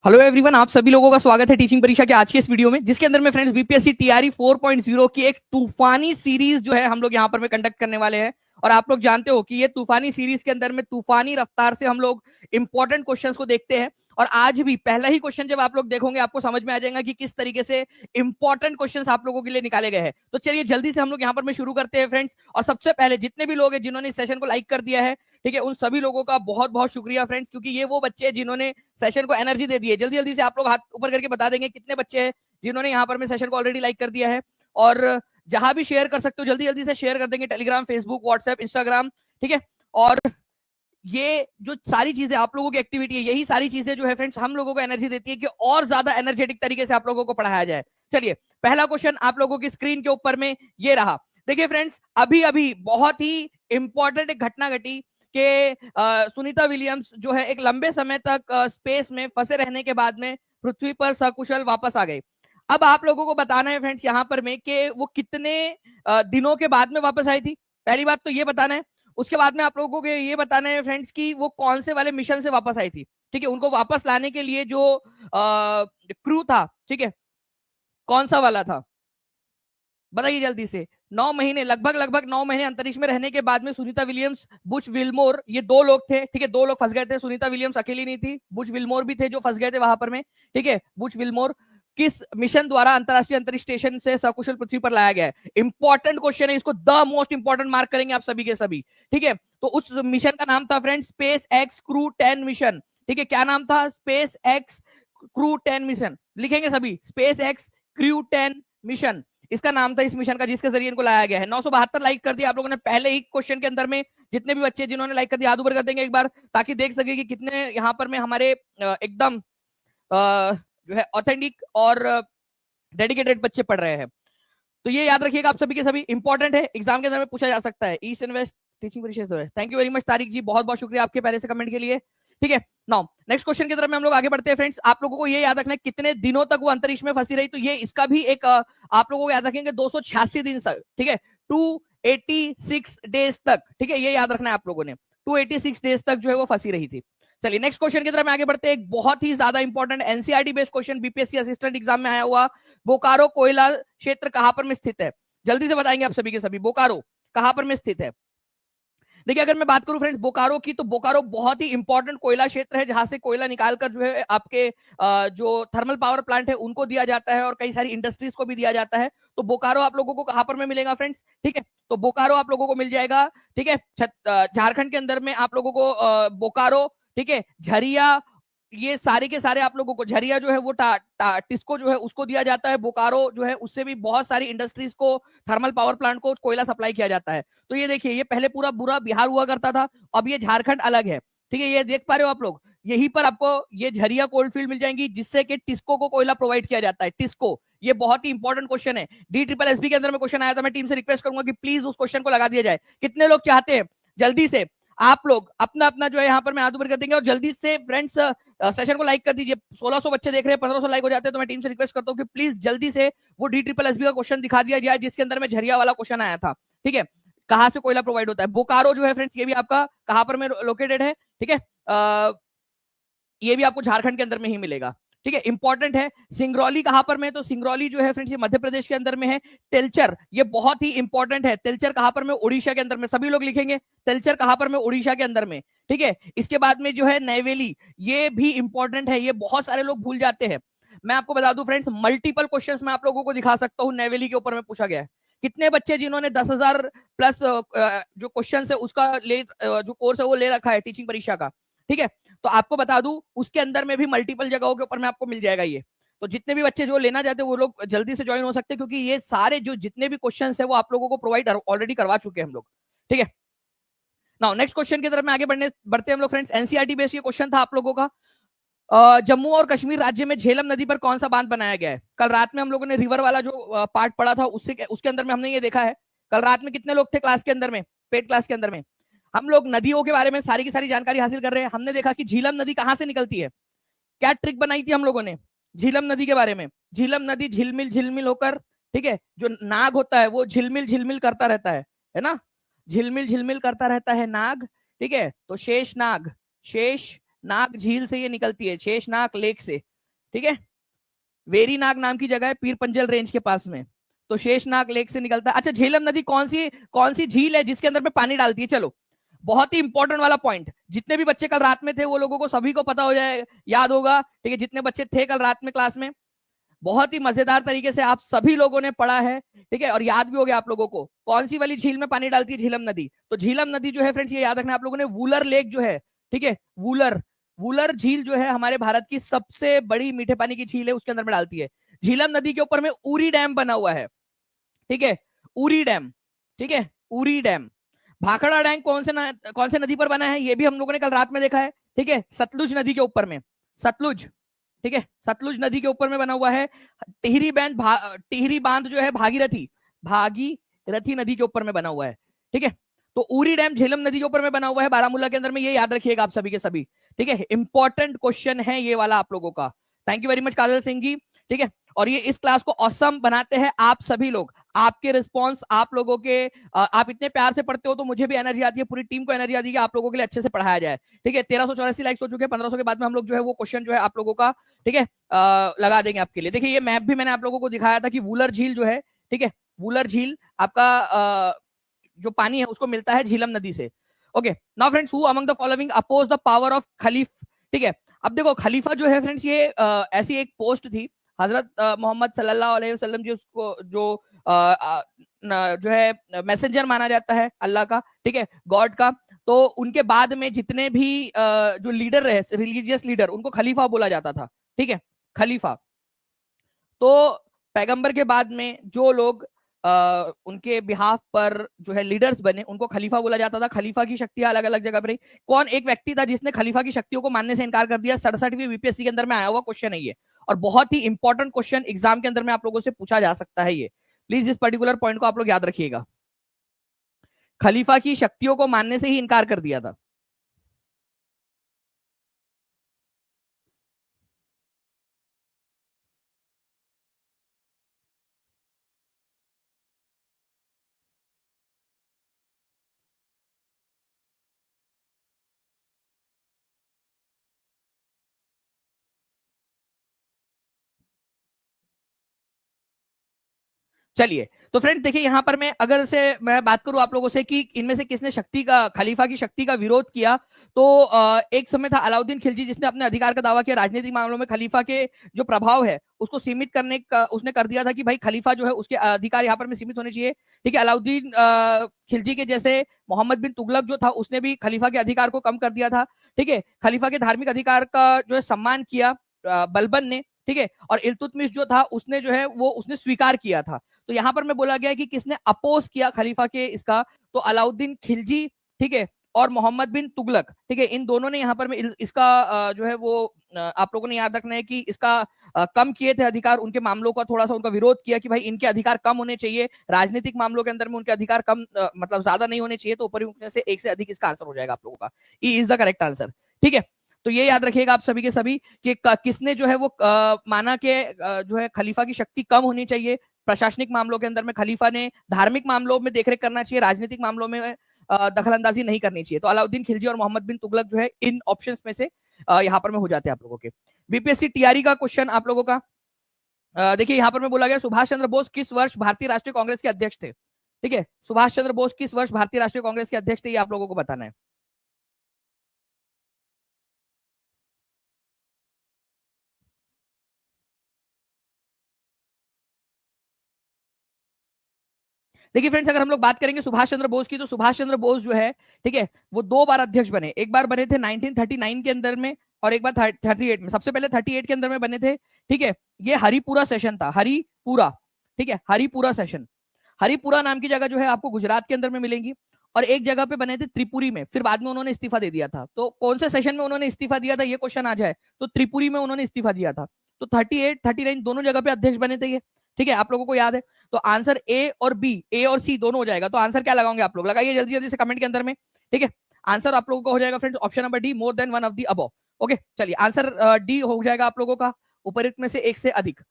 Hello everyone, आप सभी लोगों का स्वागत है टीचिंग परीक्षा के आज के इस वीडियो में, जिसके अंदर में फ्रेंड्स बीपीएससी टीआरई 4.0 की एक तूफानी सीरीज जो है हम लोग यहाँ पर में कंडक्ट करने वाले हैं। और आप लोग जानते हो कि ये तूफानी सीरीज के अंदर में तूफानी रफ्तार से हम लोग इंपॉर्टेंट क्वेश्चंस को देखते हैं। और आज भी पहला ही क्वेश्चन जब आप लोग देखोगे आपको समझ में आ जाएगा कि किस तरीके से इंपॉर्टेंट क्वेश्चंस आप लोगों के लिए निकाले गए हैं। तो चलिए जल्दी से हम लोग यहाँ पर में शुरू करते हैं फ्रेंड्स। और सबसे पहले जितने भी लोग हैं जिन्होंने इस सेशन को लाइक कर दिया है, ठीक है, उन सभी लोगों का बहुत बहुत शुक्रिया फ्रेंड्स, क्योंकि ये वो बच्चे हैं जिन्होंने सेशन को एनर्जी दे दी है। जल्दी जल्दी से आप लोग हाथ ऊपर करके बता देंगे कितने बच्चे हैं जिन्होंने यहाँ पर में सेशन को ऑलरेडी लाइक कर दिया है। और जहां भी शेयर कर सकते हो जल्दी जल्दी से शेयर कर देंगे, टेलीग्राम, फेसबुक, व्हाट्सएप, इंस्टाग्राम, ठीक है। और ये जो सारी चीजें आप लोगों की एक्टिविटी है, यही सारी चीजें जो है फ्रेंड्स हम लोगों को एनर्जी देती है कि और ज्यादा एनर्जेटिक तरीके से आप लोगों को पढ़ाया जाए। चलिए पहला क्वेश्चन आप लोगों की स्क्रीन के ऊपर में ये रहा। देखिए फ्रेंड्स, अभी अभी बहुत ही इंपॉर्टेंट एक घटना घटी कि सुनीता विलियम्स जो है एक लंबे समय तक स्पेस में फंसे रहने के बाद में पृथ्वी पर सकुशल वापस आ गए। अब आप लोगों को बताना है फ्रेंड्स यहाँ पर में कि वो कितने दिनों के बाद में वापस आई थी। पहली बात तो ये बताना है। उसके बाद में आप लोगों को ये बताना है फ्रेंड्स कि वो कौन से वाले मिशन से वापस आई थी। ठीक है, उनको वापस लाने के लिए जो क्रू था, ठीक है, कौन सा वाला था बताइए जल्दी से। 9 महीने, लगभग लगभग 9 महीने अंतरिक्ष में रहने के बाद में सुनीता विलियम्स, बुच विल्मोर, ये दो लोग थे, ठीक है, दो लोग फंस गए थे। सुनीता विलियम्स अकेली नहीं थी, बुच विल्मोर भी थे जो फंस गए थे वहां पर में, ठीक है। बुच विल्मोर किस मिशन द्वारा अंतरराष्ट्रीय अंतरिक्ष स्टेशन से सकुशल पृथ्वी पर लाया गया है? इंपॉर्टेंट क्वेश्चन है, इसको द मोस्ट इंपॉर्टेंट मार्क करेंगे आप सभी के सभी, ठीक है। तो उस मिशन का नाम था friend space x crew 10 mission, ठीक है। क्या नाम था? स्पेस एक्स क्रू 10 मिशन, लिखेंगे सभी, स्पेस एक्स क्रू 10 मिशन इसका नाम था इस मिशन का, जिसके जरिए इनको लाया गया है। 972 लाइक कर दिया आप लोगों ने पहले ही क्वेश्चन के अंदर में। जितने भी बच्चे जिन्होंने लाइक कर दिया हाथ ऊपर कर देंगे एक बार, ताकि देख सके कि कितने यहाँ पर में हमारे एकदम जो है ऑथेंटिक और डेडिकेटेड बच्चे पढ़ रहे हैं। तो ये याद रखिएगा आप सभी के सभी, इंपॉर्टेंट है, एग्जाम के अंदर में पूछा जा सकता है। ईस्ट एंड वेस्ट टीचिंग परीक्षा। Thank you very much Tariq ji, बहुत बहुत शुक्रिया आपके पहले से कमेंट के लिए, ठीक है। नाउ नेक्स्ट क्वेश्चन की तरफ में हम लोग आगे बढ़ते हैं फ्रेंड्स। आप लोगों को ये याद रखना है कितने दिनों तक वो अंतरिक्ष में फंसी रही, तो ये इसका भी एक आप लोगों को याद रखेंगे 286 दिन तक, ठीक है, 286 डेज तक, ठीक है, ये याद रखना है आप लोगों ने। 286 डेज तक जो है वो फंसी रही थी। चलिए नेक्स्ट क्वेश्चन की तरफ में आगे बढ़ते हैं। एक बहुत ही ज्यादा important NCERT based question BPSC assistant exam में आया हुआ, बोकारो कोयला क्षेत्र कहां पर में स्थित है? जल्दी से बताएंगे आप सभी के सभी, बोकारो कहां पर में स्थित है? देखिए अगर मैं बात करूं फ्रेंड्स बोकारो की, तो बोकारो बहुत ही इंपॉर्टेंट कोयला क्षेत्र है, जहां से कोयला निकालकर जो है आपके जो थर्मल पावर प्लांट है उनको दिया जाता है और कई सारी इंडस्ट्रीज को भी दिया जाता है। तो बोकारो आप लोगों को कहां पर में मिलेगा फ्रेंड्स? ठीक है, तो बोकारो आप लोगों को मिल जाएगा, ठीक है, झारखंड के अंदर में आप लोगों को बोकारो, ठीक है, झरिया, ये सारे के सारे आप लोगों को, झरिया जो है वो टिस्को जो है उसको दिया जाता है। बोकारो जो है उससे भी बहुत सारी इंडस्ट्रीज को, थर्मल पावर प्लांट को कोयला सप्लाई किया जाता है। तो ये देखिए, ये पहले पूरा बुरा बिहार हुआ करता था, अब ये झारखंड अलग है, ठीक है, ये देख पा रहे हो आप लोग। यहीं पर आपको ये झरिया कोल्ड फील्ड मिल जाएंगी, जिससे कि टिस्को को कोयला प्रोवाइड किया जाता है। टिस्को, ये बहुत ही इंपॉर्टेंट क्वेश्चन है, DSSB के अंदर में क्वेश्चन आया था। मैं टीम से रिक्वेस्ट करूंगा कि प्लीज उस क्वेश्चन को लगा दिया जाए। कितने लोग चाहते हैं जल्दी से आप लोग अपना अपना जो है यहाँ पर मैं हाथ ऊपर कर देंगे, और जल्दी से फ्रेंड्स सेशन को लाइक कर दीजिए। 1600 बच्चे देख रहे हैं, 1500 लाइक हो जाते हैं, तो मैं टीम से रिक्वेस्ट करता हूँ कि प्लीज जल्दी से वो DSSB का क्वेश्चन दिखा दिया जाए, जिसके अंदर में झरिया वाला क्वेश्चन आया था, ठीक है, कहां से कोयला प्रोवाइड होता है। बोकारो जो है फ्रेंड्स ये भी आपका कहां पर में लोकेटेड है, ठीक है, ये भी आपको झारखंड के अंदर में ही मिलेगा, ठीक है, इंपॉर्टेंट है। सिंगरौली कहां पर में? तो सिंगरौली जो है फ्रेंड्स ये मध्य प्रदेश के अंदर में है। तेलचर, ये बहुत ही इंपॉर्टेंट है, तेलचर कहां पर में? उड़ीसा के अंदर में, सभी लोग लिखेंगे तेलचर कहां पर में? उड़ीसा के अंदर में, ठीक है। इसके बाद में जो है नैवेली, ये भी इंपॉर्टेंट है, ये बहुत सारे लोग भूल जाते हैं। मैं आपको बता दूं फ्रेंड्स, मल्टीपल क्वेश्चंस मैं आप लोगों को दिखा सकता हूं नैवेली के ऊपर में पूछा गया है। कितने बच्चे जिन्होंने 10,000 प्लस जो क्वेश्चन है उसका जो कोर्स है वो ले रखा है टीचिंग परीक्षा का, ठीक है, तो आपको बता दूं उसके अंदर में भी मल्टीपल जगहों के ऊपर में आपको मिल जाएगा ये। तो जितने भी बच्चे जो लेना चाहते हैं वो लोग जल्दी से ज्वाइन हो सकते हैं, क्योंकि ये सारे जो जितने भी क्वेश्चन है वो आप लोगों को प्रोवाइड ऑलरेडी करवा चुके हैं हम लोग, ठीक है। नाउ नेक्स्ट क्वेश्चन की तरफ में आगे बढ़ते हैं हम लोग फ्रेंड्स। एनसीईआरटी बेस्ड ये क्वेश्चन था आप लोगों का। जम्मू और कश्मीर राज्य में झेलम नदी पर कौन सा बांध बनाया गया है? कल रात में हम लोगों ने रिवर वाला जो पार्ट पढ़ा था उसके अंदर में हमने ये देखा है। कल रात में कितने लोग थे क्लास के अंदर में, पेड क्लास के अंदर में? हम लोग नदियों के बारे में सारी की सारी जानकारी हासिल कर रहे हैं। हमने देखा कि झीलम नदी कहां से निकलती है, क्या ट्रिक बनाई थी हम लोगों ने झीलम नदी के बारे में। झीलम नदी झिलमिल झिलमिल होकर, ठीक है, जो नाग होता है वो झिलमिल झिलमिल करता रहता है ना, झिलमिल झिलमिल करता रहता है नाग, ठीक है, तो शेष नाग, शेष नाग झील से ये निकलती है, शेषनाग लेक से, ठीक है। वेरीनाग नाम की जगह है पीर पंजल रेंज के पास में, तो शेषनाग लेक से निकलता है। अच्छा, झेलम नदी कौन सी झील है जिसके अंदर में पानी डालती है? चलो, बहुत ही इंपॉर्टेंट वाला पॉइंट, जितने भी बच्चे कल रात में थे वो लोगों को सभी को पता हो जाए, याद होगा, ठीक है। जितने बच्चे थे कल रात में क्लास में, बहुत ही मजेदार तरीके से आप सभी लोगों ने पढ़ा है, ठीक है, और याद भी हो गया आप लोगों को। कौन सी वाली झील में पानी डालती है? झीलम नदी। तो झीलम नदी जो है फ्रेंड्स, ये याद रखना आप लोगों ने, वूलर लेक जो है, ठीक है, वूलर वूलर झील जो है हमारे भारत की सबसे बड़ी मीठे पानी की झील है, उसके अंदर में डालती है। झीलम नदी के ऊपर में उरी डैम बना हुआ है, ठीक है, उरी डैम, ठीक है, उरी डैम। भाखड़ा डैम कौन से नदी पर बना है? ये भी हम लोगों ने कल रात में देखा है, ठीक है, सतलुज नदी के ऊपर में, सतलुज, ठीक है, सतलुज नदी के ऊपर में बना हुआ है। टिहरी बांध जो है भागीरथी नदी के ऊपर में बना हुआ है, ठीक है। तो उरी डैम झेलम नदी के ऊपर में बना हुआ है बारामूला के अंदर में, ये याद रखिएगा आप सभी के सभी, ठीक है। इंपॉर्टेंट क्वेश्चन है ये वाला आप लोगों का। थैंक यू वेरी मच काजल सिंह जी, ठीक है। और ये इस क्लास को ऑसम बनाते हैं आप सभी लोग, आपके रिस्पॉन्स, आप लोगों के आप इतने प्यार से पढ़ते हो तो मुझे भी एनर्जी आती है, पूरी टीम को एनर्जी आती है कि आप लोगों के लिए अच्छे से पढ़ाया जाए, ठीक है। 1384 लाइक्स हो चुके हैं, 1500 के बाद में हम लोग जो है वो क्वेश्चन जो है आप लोगों का, ठीक है, लगा देंगे आपके लिए। देखिए, ये मैप भी मैंने आप लोगों को दिखाया था कि वूलर झील जो है, ठीक है, वूलर झील आपका जो पानी है उसको मिलता है झीलम नदी से। Okay, now friends, who among the following oppose the power of caliph, ठीक है। अब देखो, खलीफा जो है फ्रेंड्स, ये ऐसी एक पोस्ट थी, हजरत मोहम्मद सल्लल्लाहु अलैहि वसल्लम जी उसको जो है मैसेंजर माना जाता है अल्लाह का, ठीक है, गॉड का। तो उनके बाद में जितने भी जो लीडर रहे, रिलीजियस लीडर, उनको खलीफा बोला जाता था, ठीक है, खलीफा। तो पैगंबर के बाद में जो लोग उनके बिहाफ पर जो है लीडर्स बने, उनको खलीफा बोला जाता था। खलीफा की शक्तियां अलग अलग जगह पर रही। कौन एक व्यक्ति था जिसने खलीफा की शक्तियों को मानने से इनकार कर दिया? 67वीं बीपीएससी के अंदर में आया हुआ क्वेश्चन है ये, और बहुत ही इंपॉर्टेंट क्वेश्चन एग्जाम के अंदर में आप लोगों से पूछा जा सकता है ये। प्लीज इस पर्टिकुलर पॉइंट को आप लोग याद रखिएगा। खलीफा की शक्तियों को मानने से ही इनकार कर दिया था। चलिए, तो फ्रेंड देखिए, यहां पर मैं बात करूं आप लोगों से कि इनमें से किसने खलीफा की शक्ति का विरोध किया। तो एक समय था अलाउद्दीन खिलजी, जिसने अपने अधिकार का दावा किया। राजनीतिक मामलों में खलीफा के जो प्रभाव है उसको सीमित करने का उसने कर दिया था कि भाई खलीफा जो है उसके अधिकार यहाँ पर में सीमित होने चाहिए, ठीक है। अलाउद्दीन खिलजी के जैसे मोहम्मद बिन तुगलक जो था, उसने भी खलीफा के अधिकार को कम कर दिया था, ठीक है। खलीफा के धार्मिक अधिकार का जो है सम्मान किया बलबन ने, ठीक है। और इल्तुतमिश जो था, उसने जो है वो उसने स्वीकार किया था। तो यहां पर मैं बोला गया कि किसने अपोज किया खलीफा के इसका, तो अलाउद्दीन खिलजी, ठीक है, और मोहम्मद बिन तुगलक, ठीक है, इन दोनों ने यहां पर में इसका जो है वो आप लोगों ने याद रखना है कि इसका कम किए थे अधिकार, उनके मामलों का थोड़ा सा उनका विरोध किया कि भाई इनके अधिकार कम होने चाहिए, राजनीतिक मामलों के अंदर में उनके अधिकार कम मतलब ज्यादा नहीं होने चाहिए। तो ऊपर से एक से अधिक इसका आंसर हो जाएगा आप लोगों का, E is the correct answer, ठीक है। तो ये याद रखिएगा आप सभी के सभी कि किसने जो है वो माना के जो है खलीफा की शक्ति कम होनी चाहिए। प्रशासनिक मामलों के अंदर में खलीफा ने धार्मिक मामलों में देखरेख करना चाहिए, राजनीतिक मामलों में दखल अंदाजी नहीं करनी चाहिए। तो अलाउद्दीन खिलजी और मोहम्मद बिन तुगलक जो है इन ऑप्शंस में से यहाँ पर में हो जाते हैं आप लोगों के। बीपीएससी टीआरई का क्वेश्चन आप लोगों का देखिए, यहाँ पर में बोला गया सुभाष चंद्र बोस किस वर्ष भारतीय राष्ट्रीय कांग्रेस के अध्यक्ष थे, ठीक है। सुभाष चंद्र बोस किस वर्ष भारतीय राष्ट्रीय कांग्रेस के अध्यक्ष थे, ये आप लोगों को बताना है। देखिए फ्रेंड्स, अगर हम लोग बात करेंगे सुभाष चंद्र बोस की, तो सुभाष चंद्र बोस जो है, ठीक है, वो 2 बार अध्यक्ष बने। एक बार बने थे 1939 के अंदर में, और एक बार 38 में। सबसे पहले 38 के अंदर में बने थे, ठीक है। ये हरिपुरा सेशन था, हरिपुरा, ठीक है, हरिपुरा सेशन। हरिपुरा नाम की जगह जो है आपको गुजरात के अंदर में मिलेंगी। और एक जगह पे बने थे त्रिपुरी में, फिर बाद में उन्होंने इस्तीफा दे दिया था। तो कौन से सेशन में उन्होंने इस्तीफा दिया था, ये क्वेश्चन आ जाए तो त्रिपुरी में उन्होंने इस्तीफा दिया था। तो 38 39 दोनों जगह पे अध्यक्ष बने थे ये, ठीक है, आप लोगों को याद है। तो आंसर ए और बी, ए और सी दोनों हो जाएगा। तो आंसर क्या लगाओगे आप लोग, लगाइए जल्दी जल्दी से कमेंट के अंदर में, ठीक है। आंसर आप लोगों का हो जाएगा friends option number D, more than one of the above. Okay, चलिए, आंसर डी हो जाएगा आप लोगों का, उपयुक्त में से एक से अधिक।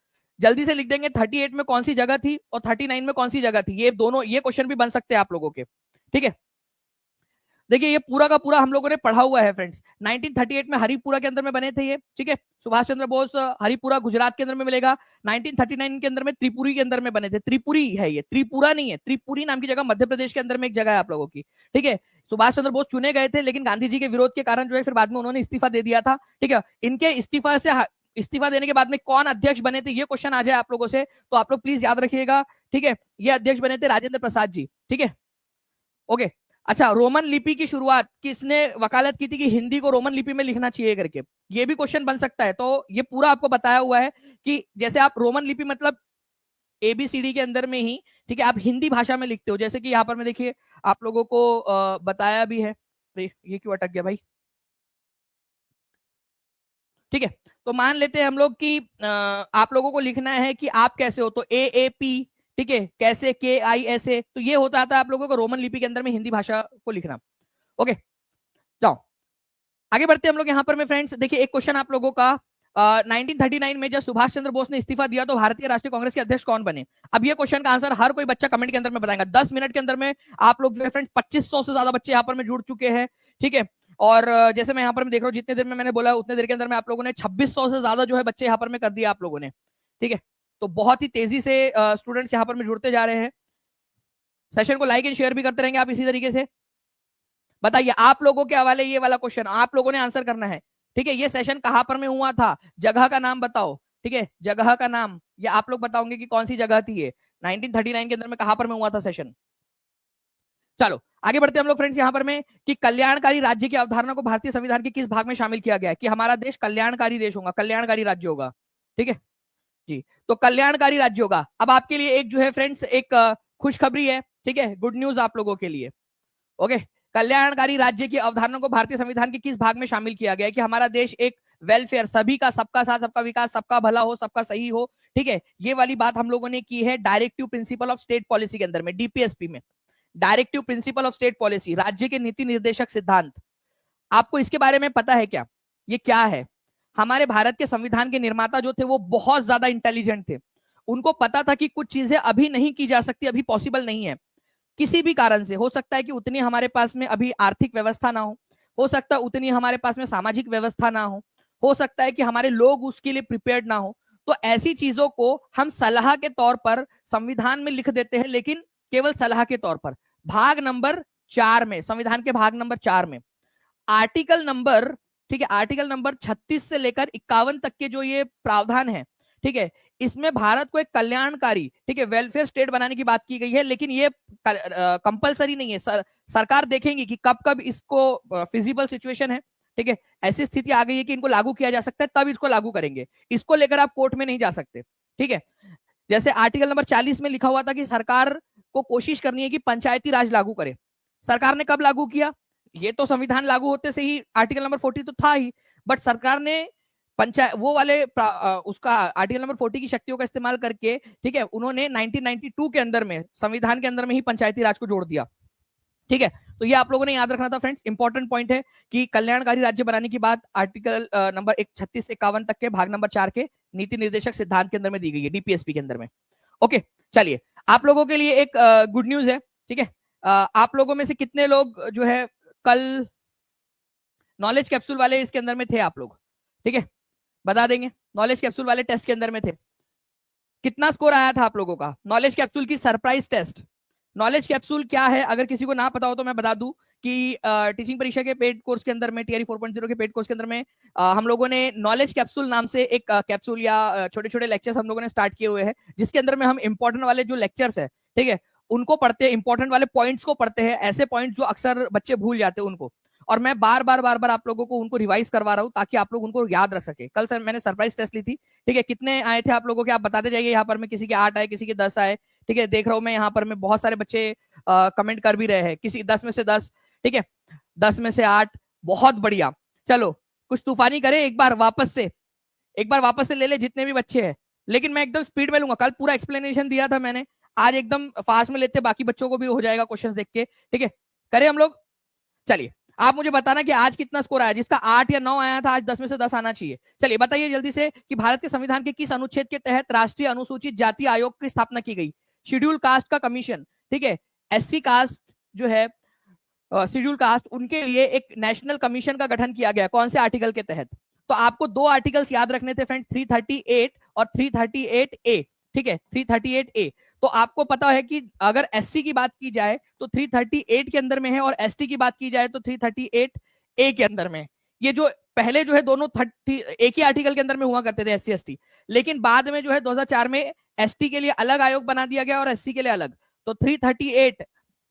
जल्दी से लिख देंगे 38 में कौन सी जगह थी और 39 में कौन सी जगह थी, ये दोनों, ये क्वेश्चन भी बन सकते हैं आप लोगों के, ठीक है। देखिए ये पूरा का पूरा हम लोगों ने पढ़ा हुआ है फ्रेंड्स। 1938 में हरिपुरा के अंदर में बने थे ये, ठीक है। सुभाष चंद्र बोस हरिपुरा गुजरात के अंदर में मिलेगा। 1939 के अंदर में त्रिपुरी के अंदर में बने थे। त्रिपुरी है ये, त्रिपुरा नहीं है। त्रिपुरी नाम की जगह मध्य प्रदेश के अंदर में एक जगह है आप लोगों की, ठीक है। सुभाष चंद्र बोस चुने गए थे, लेकिन गांधी जी के विरोध के कारण जो है फिर बाद में उन्होंने इस्तीफा दे दिया था, ठीक है। इनके इस्तीफा देने के बाद में कौन अध्यक्ष बने थे, ये क्वेश्चन आ जाए आप लोगों से, तो आप लोग प्लीज याद रखिएगा, ठीक है। ये अध्यक्ष बने थे राजेंद्र प्रसाद जी, ठीक है। ओके। अच्छा, रोमन लिपि की शुरुआत किसने वकालत की थी कि हिंदी को रोमन लिपि में लिखना चाहिए करके, ये भी क्वेश्चन बन सकता है। तो ये पूरा आपको बताया हुआ है कि जैसे आप रोमन लिपि मतलब एबीसीडी के अंदर में ही, ठीक है, आप हिंदी भाषा में लिखते हो, जैसे कि यहाँ पर मैं देखिए आप लोगों को बताया भी है। ये क्यों अटक गया भाई, ठीक है। तो मान लेते हैं हम लोग कि आप लोगों को लिखना है कि आप कैसे हो, तो AAP, ठीक है, कैसे KISA, तो ये होता था आप लोगों को रोमन लिपि के अंदर में हिंदी भाषा को लिखना। ओके, जाओ आगे बढ़ते हैं हम लोग यहाँ पर में फ्रेंड्स। देखिए एक क्वेश्चन आप लोगों का 1939 में जब सुभाष चंद्र बोस ने इस्तीफा दिया तो भारतीय राष्ट्रीय कांग्रेस के अध्यक्ष कौन बने। अब ये क्वेश्चन का आंसर हर कोई बच्चा कमेंट के अंदर में बताएगा। 10 मिनट के अंदर में आप लोग जो है फ्रेंड्स 2500 से ज्यादा बच्चे यहाँ पर में जुड़ चुके हैं, ठीक है। और जैसे मैं यहाँ पर देख रहा हूँ, जितने देर में मैंने बोला उतने देर के अंदर में आप लोगों ने 2600 से ज्यादा जो है बच्चे यहाँ पर में कर दिया आप लोगों ने, ठीक है। तो बहुत ही तेजी से स्टूडेंट्स यहाँ पर में जुड़ते जा रहे हैं। सेशन को लाइक एंड शेयर भी करते रहेंगे आप इसी तरीके से। बताइए आप लोगों के हवाले ये वाला क्वेश्चन आप लोगों ने आंसर करना है, ठीक है। ये सेशन कहां पर में हुआ था, जगह का नाम बताओ, ठीक है, जगह का नाम, या आप लोग बताओगे कि कौन सी जगह थी ये 1939 के अंदर में कहां पर में हुआ था सेशन। चलो आगे बढ़ते हैं हम लोग फ्रेंड्स यहाँ पर में कि कल्याणकारी राज्य की अवधारणा को भारतीय संविधान के किस भाग में शामिल किया गया है कि हमारा देश कल्याणकारी देश होगा, कल्याणकारी राज्य होगा, ठीक है जी। तो कल्याणकारी राज्य होगा। अब आपके लिए एक जो है फ्रेंड्स एक खुशखबरी है, ठीक है, गुड न्यूज आप लोगों के लिए। ओके, कल्याणकारी राज्य की अवधारणा को भारतीय संविधान के किस भाग में शामिल किया गया है कि हमारा देश एक वेलफेयर, सभी का, सबका साथ सबका विकास, सबका भला हो, सबका सही हो, ठीक है। ये वाली बात हम लोगों ने की है directive principle of state policy के अंदर में, डीपीएसपी में। Directive principle of state policy, राज्य के नीति निर्देशक सिद्धांत। आपको इसके बारे में पता है क्या, ये क्या है। हमारे भारत के संविधान के निर्माता जो थे वो बहुत ज्यादा इंटेलिजेंट थे। उनको पता था कि कुछ चीजें अभी नहीं की जा सकती, अभी पॉसिबल नहीं है किसी भी कारण से। हो सकता है कि उतनी हमारे पास में अभी आर्थिक व्यवस्था ना हो सकता है उतनी हमारे पास में सामाजिक व्यवस्था ना हो सकता है कि हमारे लोग उसके लिए प्रिपेयर्ड ना हो। तो ऐसी चीजों को हम सलाह के तौर पर संविधान में लिख देते हैं, लेकिन केवल सलाह के तौर पर। भाग नंबर 4 में, संविधान के भाग नंबर 4 में आर्टिकल नंबर, ठीक है, आर्टिकल नंबर 36 से लेकर 51 तक के जो ये प्रावधान है, ठीक है, इसमें भारत को एक कल्याणकारी, ठीक है, वेलफेयर स्टेट बनाने की बात की गई है। लेकिन ये कंपलसरी नहीं है, सरकार देखेंगी कि कब कब इसको फिजिबल सिचुएशन है, ठीक है, ऐसी स्थिति आ गई है कि इनको लागू किया जा सकता है, तब इसको लागू करेंगे। इसको लेकर आप कोर्ट में नहीं जा सकते, ठीक है। जैसे आर्टिकल नंबर 40 में लिखा हुआ था कि सरकार को कोशिश करनी है कि पंचायती राज लागू करे। सरकार ने कब लागू किया, ये तो संविधान लागू होते से ही आर्टिकल नंबर 40 तो था ही, बट सरकार ने पंचायत वो वाले उसका आर्टिकल नंबर 40 की शक्तियों का इस्तेमाल करके, ठीक है, उन्होंने 1992 के अंदर में संविधान के अंदर में ही पंचायती राज को जोड़ दिया, ठीक है। तो ये आप लोगों ने याद रखना था फ्रेंड्स, इंपॉर्टेंट पॉइंट है कि कल्याणकारी राज्य बनाने की बात आर्टिकल नंबर 36 से 51 तक के भाग नंबर 4 के नीति निर्देशक सिद्धांत के अंदर में दी गई है, डीपीएसपी के अंदर में। ओके, चलिए आप लोगों के लिए एक गुड न्यूज है, ठीक है। आप लोगों में से कितने लोग जो है कल नॉलेज कैप्सूल वाले इसके अंदर में थे आप लोग, ठीक है, बता देंगे। नॉलेज कैप्सूल वाले टेस्ट के अंदर में थे, कितना स्कोर आया था आप लोगों का नॉलेज कैप्सूल की सरप्राइज टेस्ट। नॉलेज कैप्सूल क्या है, अगर किसी को ना पता हो तो मैं बता दूं कि टीचिंग परीक्षा के पेड कोर्स के अंदर में, टीआरई 4.0 के पेड कोर्स के अंदर में हम लोगों ने नॉलेज कैप्सूल नाम से एक कैप्सूल या छोटे छोटे लेक्चर्स हम लोगों ने स्टार्ट किए हुए हैं, जिसके अंदर में हम इंपॉर्टेंट वाले जो लेक्चर्स है, ठीक है, उनको पढ़ते हैं, इंपॉर्टेंट वाले पॉइंट्स को पढ़ते हैं, ऐसे पॉइंट्स जो अक्सर बच्चे भूल जाते हैं उनको, और मैं बार बार आप लोगों को उनको रिवाइज करवा रहा हूँ ताकि आप लोग उनको याद रख सके। कल सर मैंने सरप्राइज टेस्ट ली थी, ठीक है, कितने आए थे आप लोगों के आप बताते जाइए। यहाँ पर में किसी के 8 आए, किसी के 10 आए, ठीक है, देख रहा हूँ मैं यहाँ पर में बहुत सारे बच्चे कमेंट कर भी रहे हैं, किसी 10 में से 10, ठीक है, 10 में से 8, बहुत बढ़िया। चलो कुछ तूफानी करें एक बार वापस से ले ले जितने भी बच्चे हैं, लेकिन मैं एकदम स्पीड में लूंगा। कल पूरा एक्सप्लेनेशन दिया था मैंने, आज एकदम फास्ट में लेते, बाकी बच्चों को भी हो जाएगा क्वेश्चन देख के, ठीक है, करें हम लोग। चलिए आप मुझे बताना कि आज कितना स्कोर आया, जिसका 8 या 9 आया था आज 10 में से 10 आना चाहिए। चलिए बताइए जल्दी से कि भारत के संविधान के किस अनुच्छेद के तहत राष्ट्रीय अनुसूचित जाति आयोग की स्थापना की गई। शेड्यूल कास्ट का कमीशन, ठीक है, एससी कास्ट जो है शेड्यूल कास्ट, उनके लिए एक नेशनल कमीशन का गठन किया गया। कौन से आर्टिकल के तहत? तो आपको दो आर्टिकल्स याद रखने थे फ्रेंड्स, 338 और 338A। ठीक है, 338A। तो आपको पता है कि अगर एससी की बात की जाए तो 338 के अंदर में है, और एसटी की बात की जाए तो 338A के अंदर में। ये जो पहले जो है दोनों 30 एक ही आर्टिकल के अंदर में हुआ करते थे, एससी एसटी। लेकिन बाद में जो है 2004 में एसटी के लिए अलग आयोग बना दिया गया और एससी के लिए अलग। तो 338,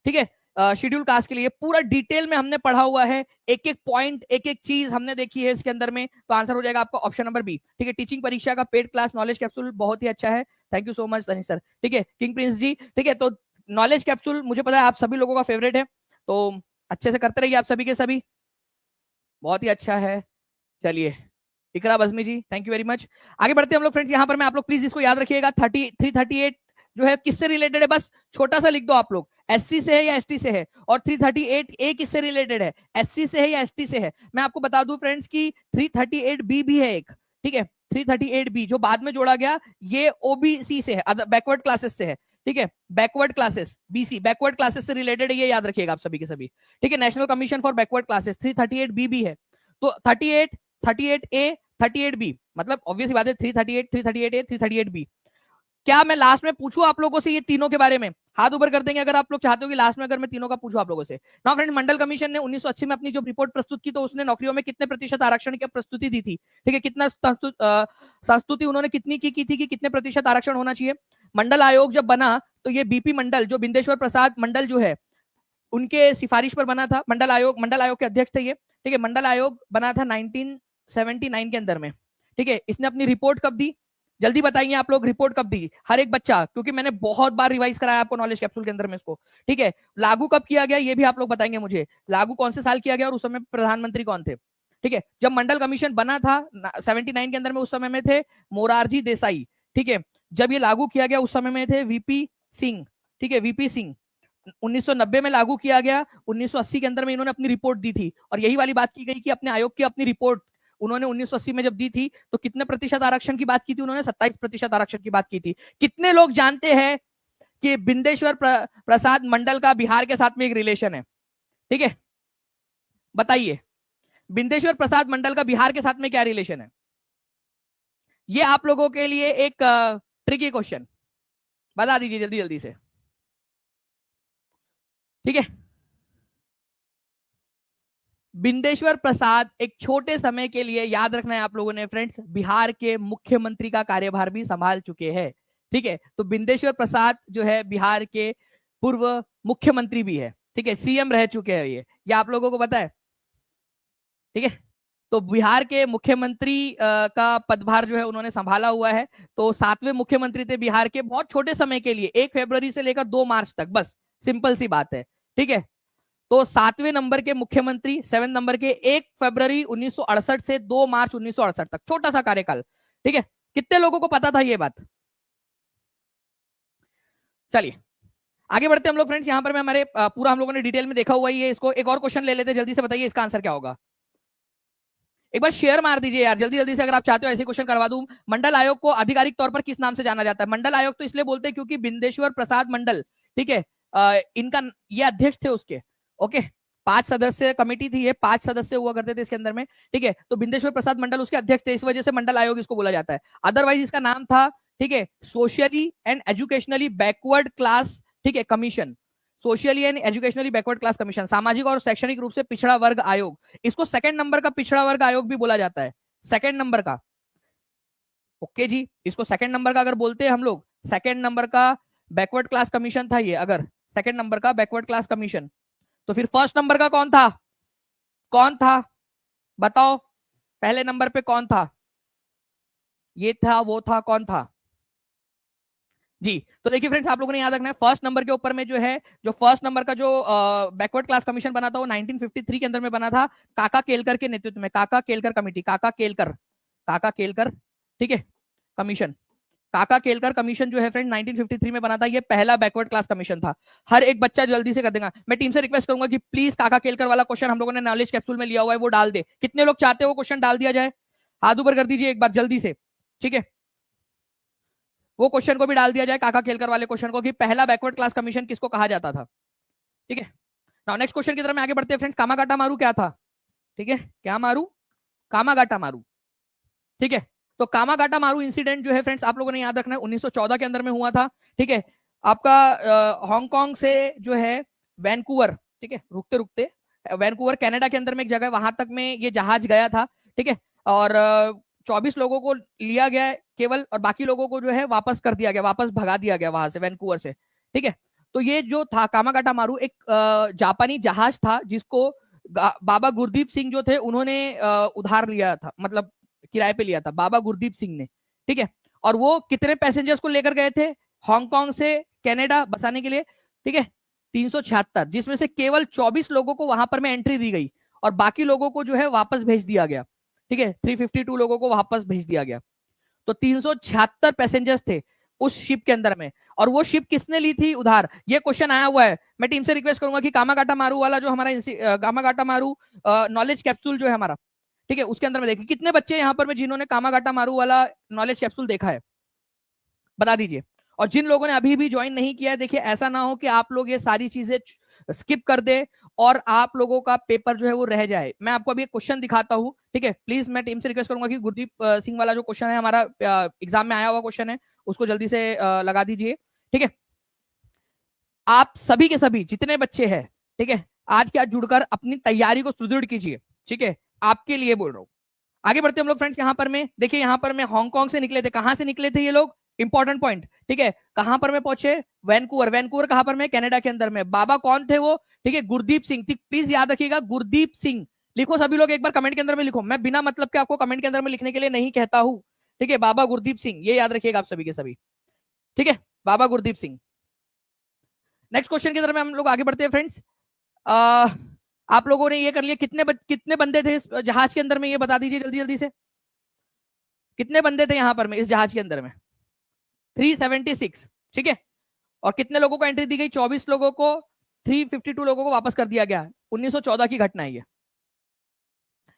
ठीक है, शेड्यूल कास्ट के लिए पूरा डिटेल में हमने पढ़ा हुआ है, एक एक पॉइंट, एक एक चीज हमने देखी है इसके अंदर में। तो आंसर हो जाएगा आपका ऑप्शन नंबर बी। ठीक है, टीचिंग परीक्षा का पेड क्लास नॉलेज कैप्सूल बहुत ही अच्छा है, thank you so much Tanish sir. ठीक है, किंग प्रिंस जी। ठीक है, तो नॉलेज कैप्सूल मुझे पता है आप सभी लोगों का फेवरेट है, तो अच्छे से करते रहिए आप सभी के सभी, बहुत ही अच्छा है। चलिए, इकरा बजमी जी, थैंक यू वेरी मच। आगे बढ़ते हैं हम लोग फ्रेंड्स। यहाँ पर मैं आप लोग प्लीज इसको याद रखिएगा, 338 जो है किससे रिलेटेड है, बस छोटा सा लिख दो आप लोग, एससी से है या एसटी से है। और 338A किससे रिलेटेड है, एससी से है या एसटी से है। मैं आपको बता दूं फ्रेंड्स कि 338B भी है एक। ठीक है, 338B जो बाद में जोड़ा गया, ये ओबीसी से है, बैकवर्ड क्लासेस से है। ठीक है, backward classes, BC backward classes से रिलेटेड है, ये याद रखिएगा आप सभी के सभी। ठीक है, national commission for backward classes 338B भी है। तो 38, 38A, 38B, मतलब ऑब्वियस बात है 338, 338A, 338B। क्या मैं लास्ट में पूछूं आप लोगों से ये तीनों के बारे में? हाथ ऊपर कर देंगे अगर आप लोग चाहते हो कि लास्ट में अगर मैं तीनों का पूछूं आप लोगों से। ना फ्रेंड, मंडल कमीशन ने 1980 में अपनी जो रिपोर्ट प्रस्तुत की, तो उसने नौकरियों में कितने प्रतिशत आरक्षण की प्रस्तुति दी थी। ठीक है, कितना संस्तुति उन्होंने कितनी की थी कि कितने प्रतिशत आरक्षण होना चाहिए। मंडल आयोग जब बना तो ये बीपी मंडल, जो बिंदेश्वर प्रसाद मंडल जो है, उनके सिफारिश पर बना था मंडल आयोग। मंडल आयोग के अध्यक्ष थे ये। ठीक है, मंडल आयोग बना था 1979 के अंदर में। ठीक है, इसने अपनी रिपोर्ट कब दी, जल्दी बताइए आप लोग, रिपोर्ट कब दी हर एक बच्चा, क्योंकि मैंने बहुत बार रिवाइज कराया आपको नॉलेज कैप्सूल के अंदर में इसको। ठीक है, लागू कब किया गया ये भी आप लोग बताएंगे मुझे, लागू कौन से साल किया गया और उस समय प्रधानमंत्री कौन थे। ठीक है, जब मंडल कमीशन बना था 79 के अंदर में, उस समय में थे मोरारजी देसाई। ठीक है, जब ये लागू किया गया उस समय में थे वीपी सिंह। ठीक है, वीपी सिंह 1990 में लागू किया गया, 1980 के अंदर में इन्होंने अपनी रिपोर्ट दी थी। और यही वाली बात की गई कि अपने आयोग की अपनी रिपोर्ट उन्होंने 1980 में जब दी थी, तो कितने प्रतिशत आरक्षण की बात की थी उन्होंने, 27% आरक्षण की बात की थी। कितने लोग जानते हैं कि बिंदेश्वर प्रसाद मंडल का बिहार के साथ में एक रिलेशन है? ठीक है, बताइए, बिंदेश्वर प्रसाद मंडल का बिहार के साथ में क्या रिलेशन है? ये आप लोगों के लिए एक ट्रिकी क्वेश्चन, बता दीजिए जल्दी जल्दी से। ठीक है, बिंदेश्वर प्रसाद एक छोटे समय के लिए, याद रखना है आप लोगों ने फ्रेंड्स, बिहार के मुख्यमंत्री का कार्यभार भी संभाल चुके हैं। ठीक है, तो बिंदेश्वर प्रसाद जो है बिहार के पूर्व मुख्यमंत्री भी है। ठीक है, सीएम रह चुके हैं ये आप लोगों को पता है। ठीक है, तो बिहार के मुख्यमंत्री का पदभार जो है उन्होंने संभाला हुआ है। तो 7वें मुख्यमंत्री थे बिहार के, बहुत छोटे समय के लिए, 1 फरवरी से लेकर 2 मार्च तक, बस सिंपल सी बात है। ठीक है, तो 7वें नंबर के मुख्यमंत्री, 7 नंबर के 1 फरवरी 1968 से 2 मार्च 1968 तक, छोटा सा कार्यकाल। ठीक है, कितने लोगों को पता था ये बात? चलिए आगे बढ़ते हम लोग फ्रेंड्स। यहां पर मैं हमारे पूरा हम लोगों ने डिटेल में देखा हुआ है, इसको एक और क्वेश्चन ले लेते हैं, जल्दी से बताइए इसका आंसर क्या होगा। एक बार शेयर मार दीजिए यार जल्दी जल्दी से, अगर आप चाहते हो ऐसे क्वेश्चन करवा दूं। मंडल आयोग को आधिकारिक तौर पर किस नाम से जाना जाता है? मंडल आयोग तो इसलिए बोलते हैं क्योंकि बिंदेश्वर प्रसाद मंडल, ठीक है, इनका ये अध्यक्ष थे उसके। ओके, 5 सदस्य कमेटी थी, ये 5 सदस्य हुआ करते थे इसके अंदर में। ठीक है, तो बिंदेश्वर प्रसाद मंडल उसके अध्यक्ष थे, इस वजह से मंडल आयोग इसको बोला जाता है। अदरवाइज इसका नाम था, ठीक है, socially and educationally backward class, ठीक है, commission. Socially and educationally backward class commission, सामाजिक और शैक्षणिक रूप से पिछड़ा वर्ग आयोग। इसको सेकंड नंबर का पिछड़ा वर्ग आयोग भी बोला जाता है, सेकंड नंबर का। ओके जी, इसको सेकंड नंबर का अगर बोलते हैं हम लोग, सेकंड नंबर का बैकवर्ड क्लास कमीशन था ये, अगर सेकंड नंबर का बैकवर्ड क्लास कमीशन। तो फिर फर्स्ट नंबर का कौन था? कौन था बताओ, पहले नंबर पे कौन था? ये था, वो था, कौन था जी? तो देखिए फ्रेंड्स, आप लोगों ने याद रखना है, फर्स्ट नंबर के ऊपर में जो है, जो फर्स्ट नंबर का जो बैकवर्ड क्लास कमीशन बना था वो 1953 के अंदर में बना था, काका केलकर के नेतृत्व में, काका केलकर कमेटी, काका केलकर, काका केलकर, ठीक है, कमीशन। काका केलकर कमीशन जो है फ्रेंड 1953 में बना था, ये पहला बैकवर्ड क्लास कमीशन था। हर एक बच्चा जल्दी से कर देगा, मैं टीम से रिक्वेस्ट करूंगा कि प्लीज काका केलकर वाला क्वेश्चन हम लोगों ने नॉलेज कैप्सूल में लिया हुआ है वो डाल दे। कितने लोग चाहते हो वो क्वेश्चन डाल दिया जाए? हाथ ऊपर कर दीजिए एक बार जल्दी से। ठीक है, वो क्वेश्चन को भी डाल दिया जाए, काका केलकर वाले क्वेश्चन को, कि पहला बैकवर्ड क्लास कमीशन किसको कहा जाता था। ठीक है, नाउ नेक्स्ट क्वेश्चन की तरफ में आगे बढ़ते हैं फ्रेंड्स। कामागाटा मारू क्या था? ठीक है, क्या मारू? कामागाटा मारू। ठीक है, तो कामागाटा मारू इंसिडेंट जो है फ्रेंड्स आप लोगों ने याद रखना है 1914 के अंदर में हुआ था। ठीक है, आपका हांगकांग से जो है वैंकूवर, ठीक है, रुकते रुकते वैंकूवर कनाडा के अंदर में एक जगह, वहां तक में ये जहाज गया था। ठीक है, और 24 लोगों को लिया गया केवल, और बाकी लोगों को जो है वापस कर दिया गया, वापस भगा दिया गया वहां से, वैंकूवर से। ठीक है, तो ये जो था कामागाटा मारू एक जापानी जहाज था, जिसको बाबा गुरदीप सिंह जो थे उन्होंने उधार लिया था, मतलब किराए पे लिया था बाबा गुरदीप सिंह ने। ठीक है, और वो कितने पैसेंजर्स को लेकर गए थे हांगकांग से कनाडा बसाने के लिए? ठीक है, 376, जिसमें से केवल 24 लोगों को वहां पर में एंट्री दी गई और बाकी लोगों को जो है वापस भेज दिया गया। ठीक है, 352 लोगों को वापस भेज दिया गया। तो 376 पैसेंजर्स थे उस शिप के अंदर में, और वो शिप किसने ली थी उधार? ये क्वेश्चन आया हुआ है। मैं टीम से रिक्वेस्ट करूंगा कि कामागाटा मारू वाला जो हमारा कामागाटा मारू नॉलेज कैप्सूल जो है हमारा, ठीक है, उसके अंदर में देखिए कितने बच्चे यहाँ पर में जिन्होंने कामागाटा मारू वाला नॉलेज कैप्सूल देखा है, बता दीजिए। और जिन लोगों ने अभी भी ज्वाइन नहीं किया है, देखिए ऐसा ना हो कि आप लोग ये सारी चीजें स्किप कर दे और आप लोगों का पेपर जो है वो रह जाए। मैं आपको अभी एक क्वेश्चन दिखाता हूँ, ठीक है, प्लीज मैं टीम से रिक्वेस्ट करूंगा कि गुरदीप सिंह वाला जो क्वेश्चन है हमारा एग्जाम में आया हुआ क्वेश्चन है, उसको जल्दी से लगा दीजिए। ठीक है, आप सभी के सभी जितने बच्चे हैं, ठीक है, आज के आज जुड़कर अपनी तैयारी को सुदृढ़ कीजिए। ठीक है, आपके लिए बोल रहा हूँ। आगे बढ़ते हम लोग फ्रेंड्स। यहाँ पर में देखिए, यहाँ पर में हांगकांग से निकले थे। कहां से निकले थे ये लोग? Important point. ठीक है, कहां पर में पहुंचे? वैंकूवर। वैंकूवर कहां पर में? कनाडा के अंदर में। बाबा कौन थे वो? ठीक है, गुरदीप सिंह। प्लीज याद रखिएगा, गुरदीप सिंह लिखो सभी लोग, एक बार कमेंट के अंदर में लिखो। मैं बिना मतलब के आपको कमेंट के अंदर में लिखने के लिए नहीं कहता हूं। ठीक है, बाबा गुरदीप सिंह, ये याद रखिएगा आप सभी के सभी। ठीक है, बाबा गुरदीप सिंह। नेक्स्ट क्वेश्चन की तरफ हम लोग आगे बढ़ते हैं फ्रेंड्स। आप लोगों ने ये कर लिया, कितने बंदे थे इस जहाज के अंदर में, ये बता दीजिए जल्दी जल्दी से। कितने बंदे थे यहां पर में इस जहाज के अंदर में? 376। ठीक है, और कितने लोगों को एंट्री दी गई? 24 लोगों को, 352 लोगों को वापस कर दिया गया। 1914 की घटना है ये।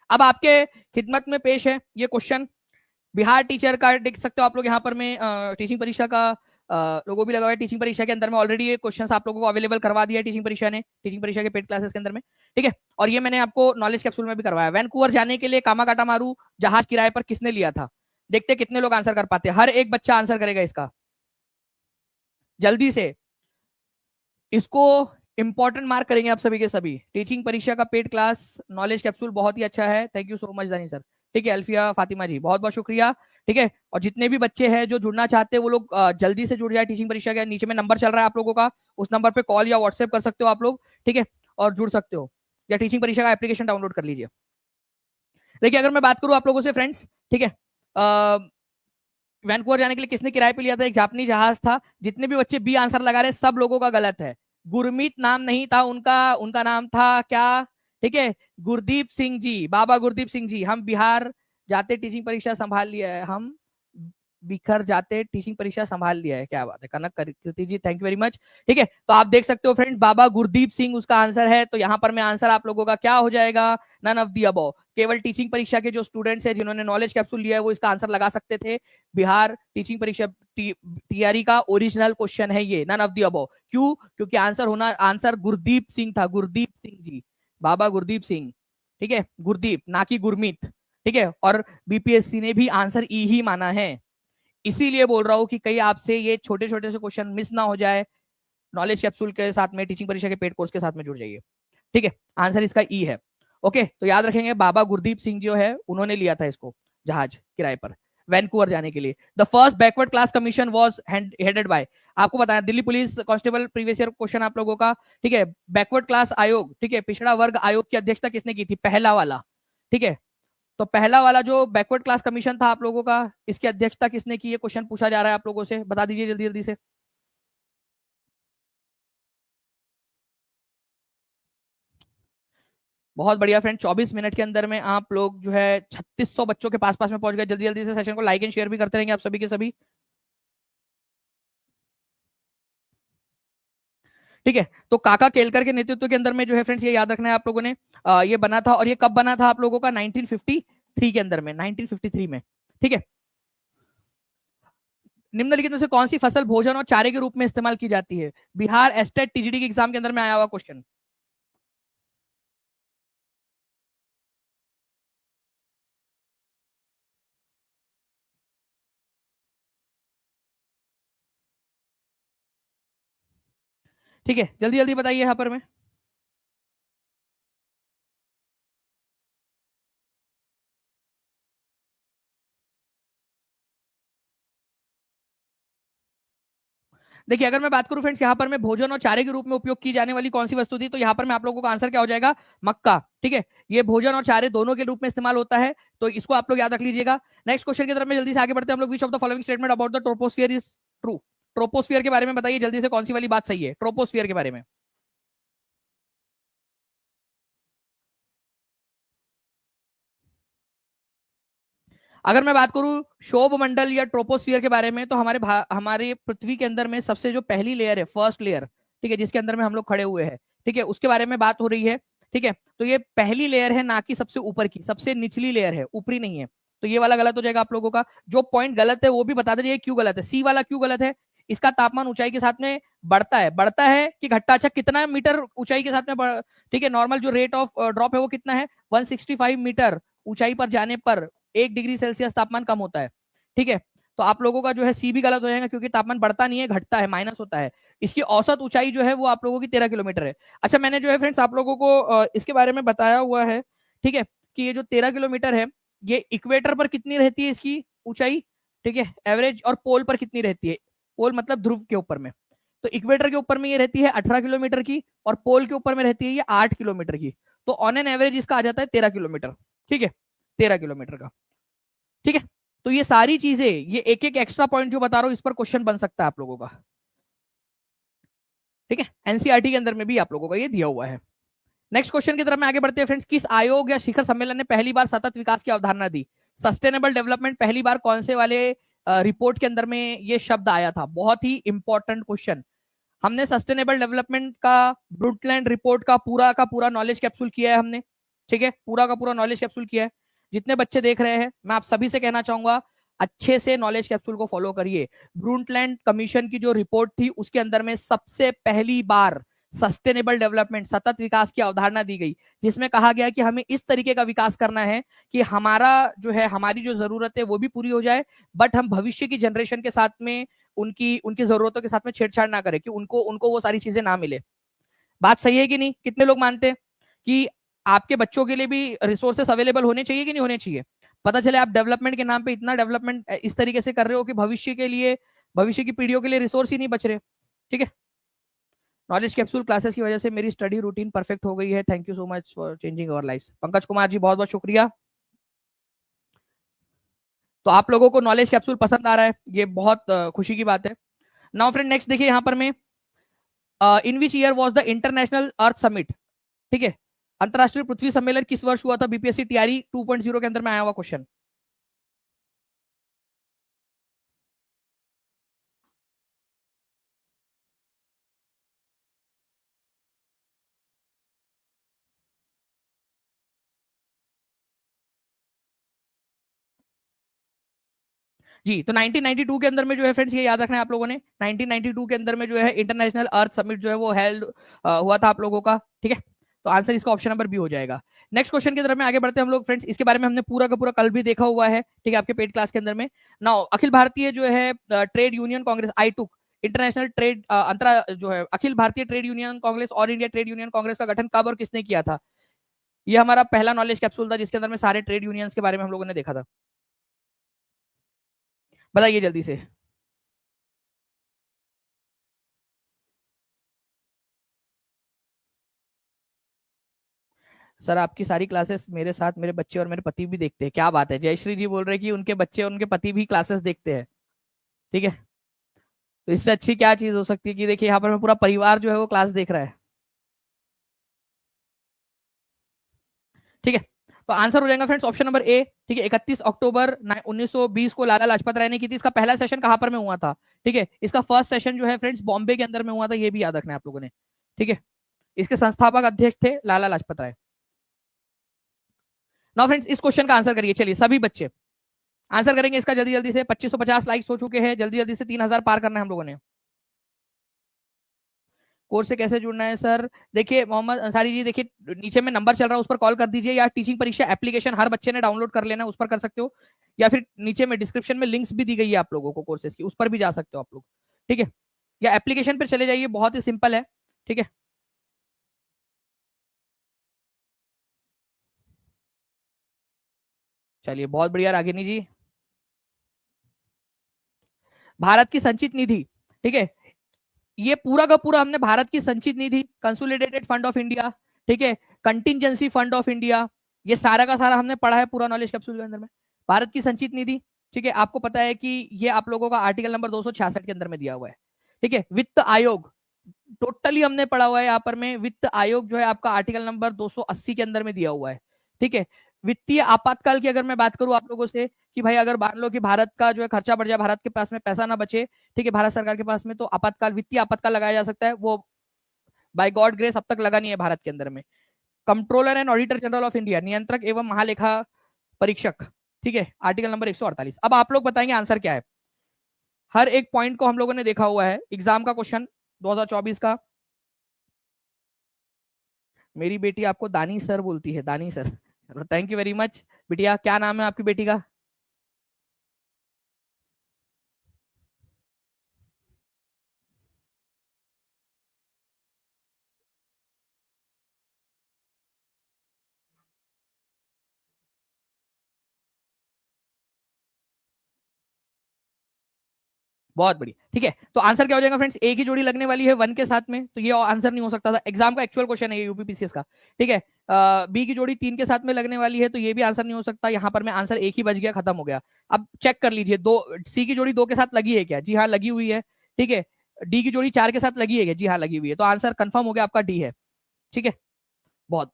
अब आपके खिदमत में पेश है ये क्वेश्चन। बिहार टीचर का देख सकते हो आप लोग यहाँ पर में टीचिंग परीक्षा का लोगो भी लगा हुआ है। टीचिंग परीक्षा के अंदर में ऑलरेडी ये क्वेश्चंस आप लोगों को अवेलेबल करवा दिया है टीचिंग परीक्षा ने, टीचिंग परीक्षा के पेड क्लासेस के अंदर में। ठीक है, और ये मैंने आपको नॉलेज कैप्सूल में भी करवाया। वैंकूवर जाने के लिए कामागाटा मारू जहाज किराए पर किसने लिया था? देखते कितने लोग आंसर कर पाते हैं। हर एक बच्चा आंसर करेगा इसका जल्दी से। इसको इंपॉर्टेंट मार्क करेंगे आप सभी के सभी। टीचिंग परीक्षा का पेड क्लास नॉलेज कैप्सूल बहुत ही अच्छा है। थैंक यू सो मच दानी सर। ठीक है, अल्फिया फातिमा जी बहुत बहुत शुक्रिया। ठीक है, और जितने भी बच्चे हैं जो जुड़ना चाहते हैं वो लोग जल्दी से जुड़ जाए टीचिंग परीक्षा के। नीचे में नंबर चल रहा है आप लोगों का, उस नंबर पे कॉल या व्हाट्सएप कर सकते हो आप लोग। ठीक है, और जुड़ सकते हो, या टीचिंग परीक्षा का एप्लीकेशन डाउनलोड कर लीजिए। देखिए, अगर मैं बात करूं आप लोगों से फ्रेंड्स, ठीक है, वैंकूवर जाने के लिए किसने किराए पे लिया था? एक जापानी जहाज था। जितने भी बच्चे बी आंसर लगा रहे सब लोगों का गलत है। गुरमीत नाम नहीं था उनका, उनका नाम था क्या? ठीक है, गुरदीप सिंह जी, बाबा गुरदीप सिंह जी। हम बिहार जाते टीचिंग परीक्षा संभाल लिया है, हम बिखर जाते टीचिंग परीक्षा संभाल लिया है। क्या बात है कनक कृति जी, थैंक यू वेरी मच। ठीक है, तो आप देख सकते हो फ्रेंड्स, बाबा गुरदीप सिंह उसका आंसर है। तो यहाँ पर मैं आंसर आप लोगों का क्या हो जाएगा? None of the above. केवल टीचिंग परीक्षा के जो स्टूडेंट्स हैं जिन्होंने नॉलेज कैप्सूल लिया है वो इसका आंसर लगा सकते थे। बिहार टीचिंग परीक्षा टीआरई का ओरिजिनल क्वेश्चन है ये, नन ऑफ दी अबव। क्यों? क्योंकि आंसर गुरदीप सिंह था, गुरदीप सिंह जी, बाबा गुरदीप सिंह। ठीक है, गुरदीप ना कि गुरमीत। ठीक है, और बीपीएससी ने भी आंसर ई ही माना है। इसीलिए बोल रहा हूं कि कहीं आपसे ये छोटे छोटे से क्वेश्चन मिस ना हो जाए। नॉलेज कैप्सूल के साथ में, टीचिंग परीक्षा के पेड कोर्स के साथ में जुड़ जाइए। ठीक है, आंसर इसका ई है। ओके, तो याद रखेंगे बाबा गुरदीप सिंह जो है उन्होंने लिया था इसको जहाज किराए पर वैंकूवर जाने के लिए। The first backward class commission was headed by, आपको बताया, Delhi police constable previous year question आप लोगों का। ठीक है, बैकवर्ड क्लास आयोग, ठीक है, पिछड़ा वर्ग आयोग की अध्यक्षता किसने की थी? पहला वाला। ठीक है, तो पहला वाला जो बैकवर्ड क्लास कमीशन था आप लोगों का, इसकी अध्यक्षता किसने की? ये क्वेश्चन पूछा जा रहा है आप लोगों से, बता दीजिए जल्दी जल्दी से। बहुत बढ़िया फ्रेंड, 24 मिनट के अंदर में आप लोग जो है 3600 बच्चों के पास पास में पहुंच गए। जल्दी जल्दी से सेशन को लाइक एंड शेयर भी करते रहेंगे आप सभी के सभी। ठीक है, तो काका केलकर के नेतृत्व के अंदर में जो है फ्रेंड्स, ये याद रखना है आप लोगों ने, ये बना था। और ये कब बना था आप लोगों का? 1953 के अंदर में, 1953 में। ठीक है, निम्नलिखित में से कौन सी फसल भोजन और चारे के रूप में इस्तेमाल की जाती है? बिहार एस्टेट टीजीडी के एग्जाम के अंदर में आया हुआ क्वेश्चन। ठीक है, जल्दी जल्दी बताइए यहाँ पर में। देखिए अगर मैं बात करूं फ्रेंड्स यहाँ पर मैं भोजन और चारे के रूप में उपयोग की जाने वाली कौन सी वस्तु थी, तो यहाँ पर मैं आप लोगों का आंसर क्या हो जाएगा, मक्का। ठीक है, ये भोजन और चारे दोनों के रूप में इस्तेमाल होता है, तो इसको आप लोग याद रख लीजिएगा। नेक्स्ट क्वेश्चन की तरफ में जल्दी से आगे बढ़ते हैं हम लोग। Which of the following statement about the troposphere is true. Troposphere के बारे में बताइए जल्दी से, कौन सी वाली बात सही है ट्रोपोस्फियर के बारे में। अगर मैं बात करूं शोभ मंडल या ट्रोपोस्फियर के बारे में, तो हमारे पृथ्वी के अंदर में सबसे जो पहली लेयर है, फर्स्ट लेयर, ठीक है, जिसके अंदर में हम लोग खड़े हुए हैं, ठीक है, उसके बारे में बात हो रही है। ठीक है, तो ये पहली लेयर है, ना कि सबसे ऊपर की, सबसे निचली लेयर है, ऊपरी नहीं है। तो ये वाला गलत हो जाएगा आप लोगों का। जो पॉइंट गलत है वो भी बता दीजिए क्यों गलत है। सी वाला क्यों गलत है, इसका तापमान ऊंचाई के साथ में बढ़ता है कि घटता, अच्छा कितना मीटर ऊंचाई के साथ में ठीक है, नॉर्मल जो रेट ऑफ ड्रॉप है वो कितना है, 165 मीटर ऊंचाई पर जाने पर 1 डिग्री सेल्सियस तापमान कम होता है। ठीक है, तो आप लोगों का जो है सी भी गलत हो जाएगा, क्योंकि तापमान बढ़ता नहीं है, घटता है, माइनस होता है। इसकी औसत ऊंचाई जो है वो आप लोगों की 13 किलोमीटर है। अच्छा मैंने जो है फ्रेंड्स आप लोगों को इसके बारे में बताया हुआ है, ठीक है, कि ये जो 13 किलोमीटर है, ये इक्वेटर पर कितनी रहती है इसकी ऊंचाई, ठीक है, एवरेज, और पोल पर कितनी रहती है, पोल मतलब ध्रुव के ऊपर में। तो इक्वेटर के ऊपर में ये रहती है 18 किलोमीटर की, और पोल के ऊपर में रहती है ये 8 किलोमीटर की। तो ऑन एन एवरेज इसका आ जाता है 13 किलोमीटर। ठीक है, 13 किलोमीटर का। ठीक है, तो ये सारी चीजें, ये एक एक एक्स्ट्रा पॉइंट जो बता रहा हूं, इस पर क्वेश्चन बन सकता है आप लोगों का। ठीक है, एनसीईआरटी के अंदर में भी आप लोगों का ये दिया हुआ है। नेक्स्ट क्वेश्चन की तरफ में आगे बढ़ते हैं फ्रेंड्स। किस आयोग या शिखर सम्मेलन ने पहली बार सतत विकास की अवधारणा दी। सस्टेनेबल डेवलपमेंट पहली बार कौन से वाले रिपोर्ट के अंदर में ये शब्द आया था, बहुत ही इंपॉर्टेंट क्वेश्चन। हमने सस्टेनेबल डेवलपमेंट का ब्रुटलैंड रिपोर्ट का पूरा नॉलेज कैप्सूल किया है हमने। ठीक है, पूरा का पूरा नॉलेज कैप्सूल किया है। जितने बच्चे देख रहे हैं, मैं आप सभी से कहना चाहूंगा, अच्छे से नॉलेज कैप्सूल को फॉलो करिए। ब्रुटलैंड कमीशन की जो रिपोर्ट थी, उसके अंदर में सबसे पहली बार सस्टेनेबल डेवलपमेंट, सतत विकास की अवधारणा दी गई, जिसमें कहा गया कि हमें इस तरीके का विकास करना है कि हमारा जो है, हमारी जो जरूरत है वो भी पूरी हो जाए, बट हम भविष्य की जनरेशन के साथ में उनकी उनकी जरूरतों के साथ में छेड़छाड़ ना करें, कि उनको उनको वो सारी चीजें ना मिले। बात सही है कि नहीं, कितने लोग मानते हैं कि आपके बच्चों के लिए भी रिसोर्सेस अवेलेबल होने चाहिए कि नहीं होने चाहिए। पता चले आप डेवलपमेंट के नाम पे इतना डेवलपमेंट इस तरीके से कर रहे हो कि भविष्य के लिए, भविष्य की पीढ़ियों के लिए रिसोर्स ही नहीं बच रहे। ठीक है, नॉलेज कैप्सूल क्लासेस की वजह से मेरी स्टडी रूटीन परफेक्ट हो गई है, thank you so much for changing our life. Pankaj Kumar ji बहुत बहुत शुक्रिया। तो आप लोगों को नॉलेज कैप्सूल पसंद आ रहा है, ये बहुत खुशी की बात है। नाउ फ्रेंड नेक्स्ट देखिए यहाँ पर मैं, in which year was the international earth summit. ठीक है, अंतरराष्ट्रीय पृथ्वी सम्मेलन किस वर्ष हुआ था, बीपीएससी टीआरई 2.0 के अंदर में आया हुआ क्वेश्चन। जी, तो 1992 के अंदर में जो है फ्रेंड्स, ये याद रखना है आप लोगों ने, 1992 के अंदर में जो है इंटरनेशनल अर्थ समिट जो है वो हेल्ड हुआ था आप लोगों का। ठीक है, तो आंसर इसका ऑप्शन नंबर बी हो जाएगा। नेक्स्ट क्वेश्चन की तरफ में आगे बढ़ते हैं हम लोग फ्रेंड्स। इसके बारे में हमने पूरा का पूरा कल भी देखा हुआ है, ठीक है, आपके पेड क्लास के अंदर में। नाउ अखिल भारतीय जो है ट्रेड यूनियन कांग्रेस, आई टुक, इंटरनेशनल ट्रेड अंतरा जो है अखिल भारतीय ट्रेड यूनियन कांग्रेस और इंडिया ट्रेड यूनियन कांग्रेस का गठन कब और किसने किया था। ये हमारा पहला नॉलेज कैप्सूल था, जिसके अंदर में सारे ट्रेड यूनियंस के बारे में हम लोगों ने देखा था। बताइए जल्दी से। सर आपकी सारी क्लासेस मेरे साथ मेरे बच्चे और मेरे पति भी देखते हैं, क्या बात है। जयश्री जी बोल रहे हैं कि उनके बच्चे और उनके पति भी क्लासेस देखते हैं। ठीक है, तो इससे अच्छी क्या चीज हो सकती है कि देखिए यहाँ पर पूरा परिवार जो है वो क्लास देख रहा है। ठीक है, तो आंसर हो जाएगा फ्रेंड्स ऑप्शन नंबर ए। ठीक है, 31 अक्टूबर 1920 को लाला लाजपत राय ने की थी। इसका पहला सेशन कहां पर में हुआ था, ठीक है, इसका फर्स्ट सेशन जो है फ्रेंड्स बॉम्बे के अंदर में हुआ था, ये भी याद रखना है आप लोगों ने। ठीक है, इसके संस्थापक अध्यक्ष थे लाला लाजपत राय। नाउ फ्रेंड्स इस क्वेश्चन का आंसर करिए, चलिए सभी बच्चे आंसर करेंगे इसका जल्दी जल्दी से। 2550 लाइक्स हो चुके हैं, जल्दी जल्दी से 3000 पार करना है हम लोगों ने। कोर्स से कैसे जुड़ना है सर, देखिए मोहम्मद अंसारी जी, देखिए नीचे में नंबर चल रहा है, उस पर कॉल कर दीजिए, या टीचिंग परीक्षा एप्लीकेशन हर बच्चे ने डाउनलोड कर लेना, उस पर कर सकते हो, या फिर नीचे में डिस्क्रिप्शन में लिंक्स भी दी गई है आप लोगों को कोर्सेज की, उस पर भी जा सकते हो आप लोग। ठीक है, या एप्लीकेशन पर चले जाइए, बहुत ही सिंपल है। ठीक है। चलिए बहुत बढ़िया रागिनी जी। भारत की संचित निधि, ठीक है, ये पूरा का पूरा हमने भारत की संचित निधि, कंसोलिडेटेड फंड ऑफ इंडिया, ठीक है, कंटिजेंसी फंड ऑफ इंडिया, ये सारा का सारा हमने पढ़ा है पूरा नॉलेज कैप्सूल के अंदर में। भारत की संचित निधि, ठीक है, आपको पता है कि ये आप लोगों का आर्टिकल नंबर 266 के अंदर में दिया हुआ है। ठीक है, वित्त आयोग टोटली हमने पढ़ा हुआ है यहाँ पर में। वित्त आयोग जो है आपका आर्टिकल नंबर 280 के अंदर में दिया हुआ है। ठीक है, वित्तीय आपातकाल की अगर मैं बात करूं आप लोगों से कि भाई अगर मान लो कि भारत का जो है खर्चा बढ़ जाए, भारत के पास में पैसा ना बचे, ठीक है, भारत सरकार के पास में, तो आपातकाल, वित्तीय आपातकाल लगाया जा सकता है। वो बाय गॉड ग्रेस अब तक लगा नहीं है भारत के अंदर में। Controller and auditor general of India, नियंत्रक एवं महालेखा परीक्षक, ठीक है, आर्टिकल नंबर 148। अब आप लोग बताएंगे आंसर क्या है। हर एक पॉइंट को हम लोगों ने देखा हुआ है, एग्जाम का क्वेश्चन 2024 का। मेरी बेटी आपको दानी सर बोलती है, दानी सर। चलो थैंक यू वेरी मच। बिटिया क्या नाम है आपकी बेटी का? बहुत बढ़िया, ठीक है। तो आंसर क्या हो जाएगा फ्रेंड्स? एक ही जोड़ी लगने वाली है वन के साथ में, तो ये आंसर नहीं हो सकता था। एग्जाम का एक्चुअल क्वेश्चन है ये, यूपीपीसीएस का। ठीक है, बी की जोड़ी तीन के साथ में लगने वाली है, तो ये भी आंसर नहीं हो सकता। यहाँ पर मैं आंसर एक ही बच गया, खत्म हो गया। अब चेक कर लीजिए, दो सी की जोड़ी दो के साथ लगी है क्या? जी हाँ लगी हुई है। ठीक है, डी की जोड़ी चार के साथ लगी है क्या? जी हाँ लगी हुई है। तो आंसर कंफर्म हो गया आपका, डी है। ठीक है, बहुत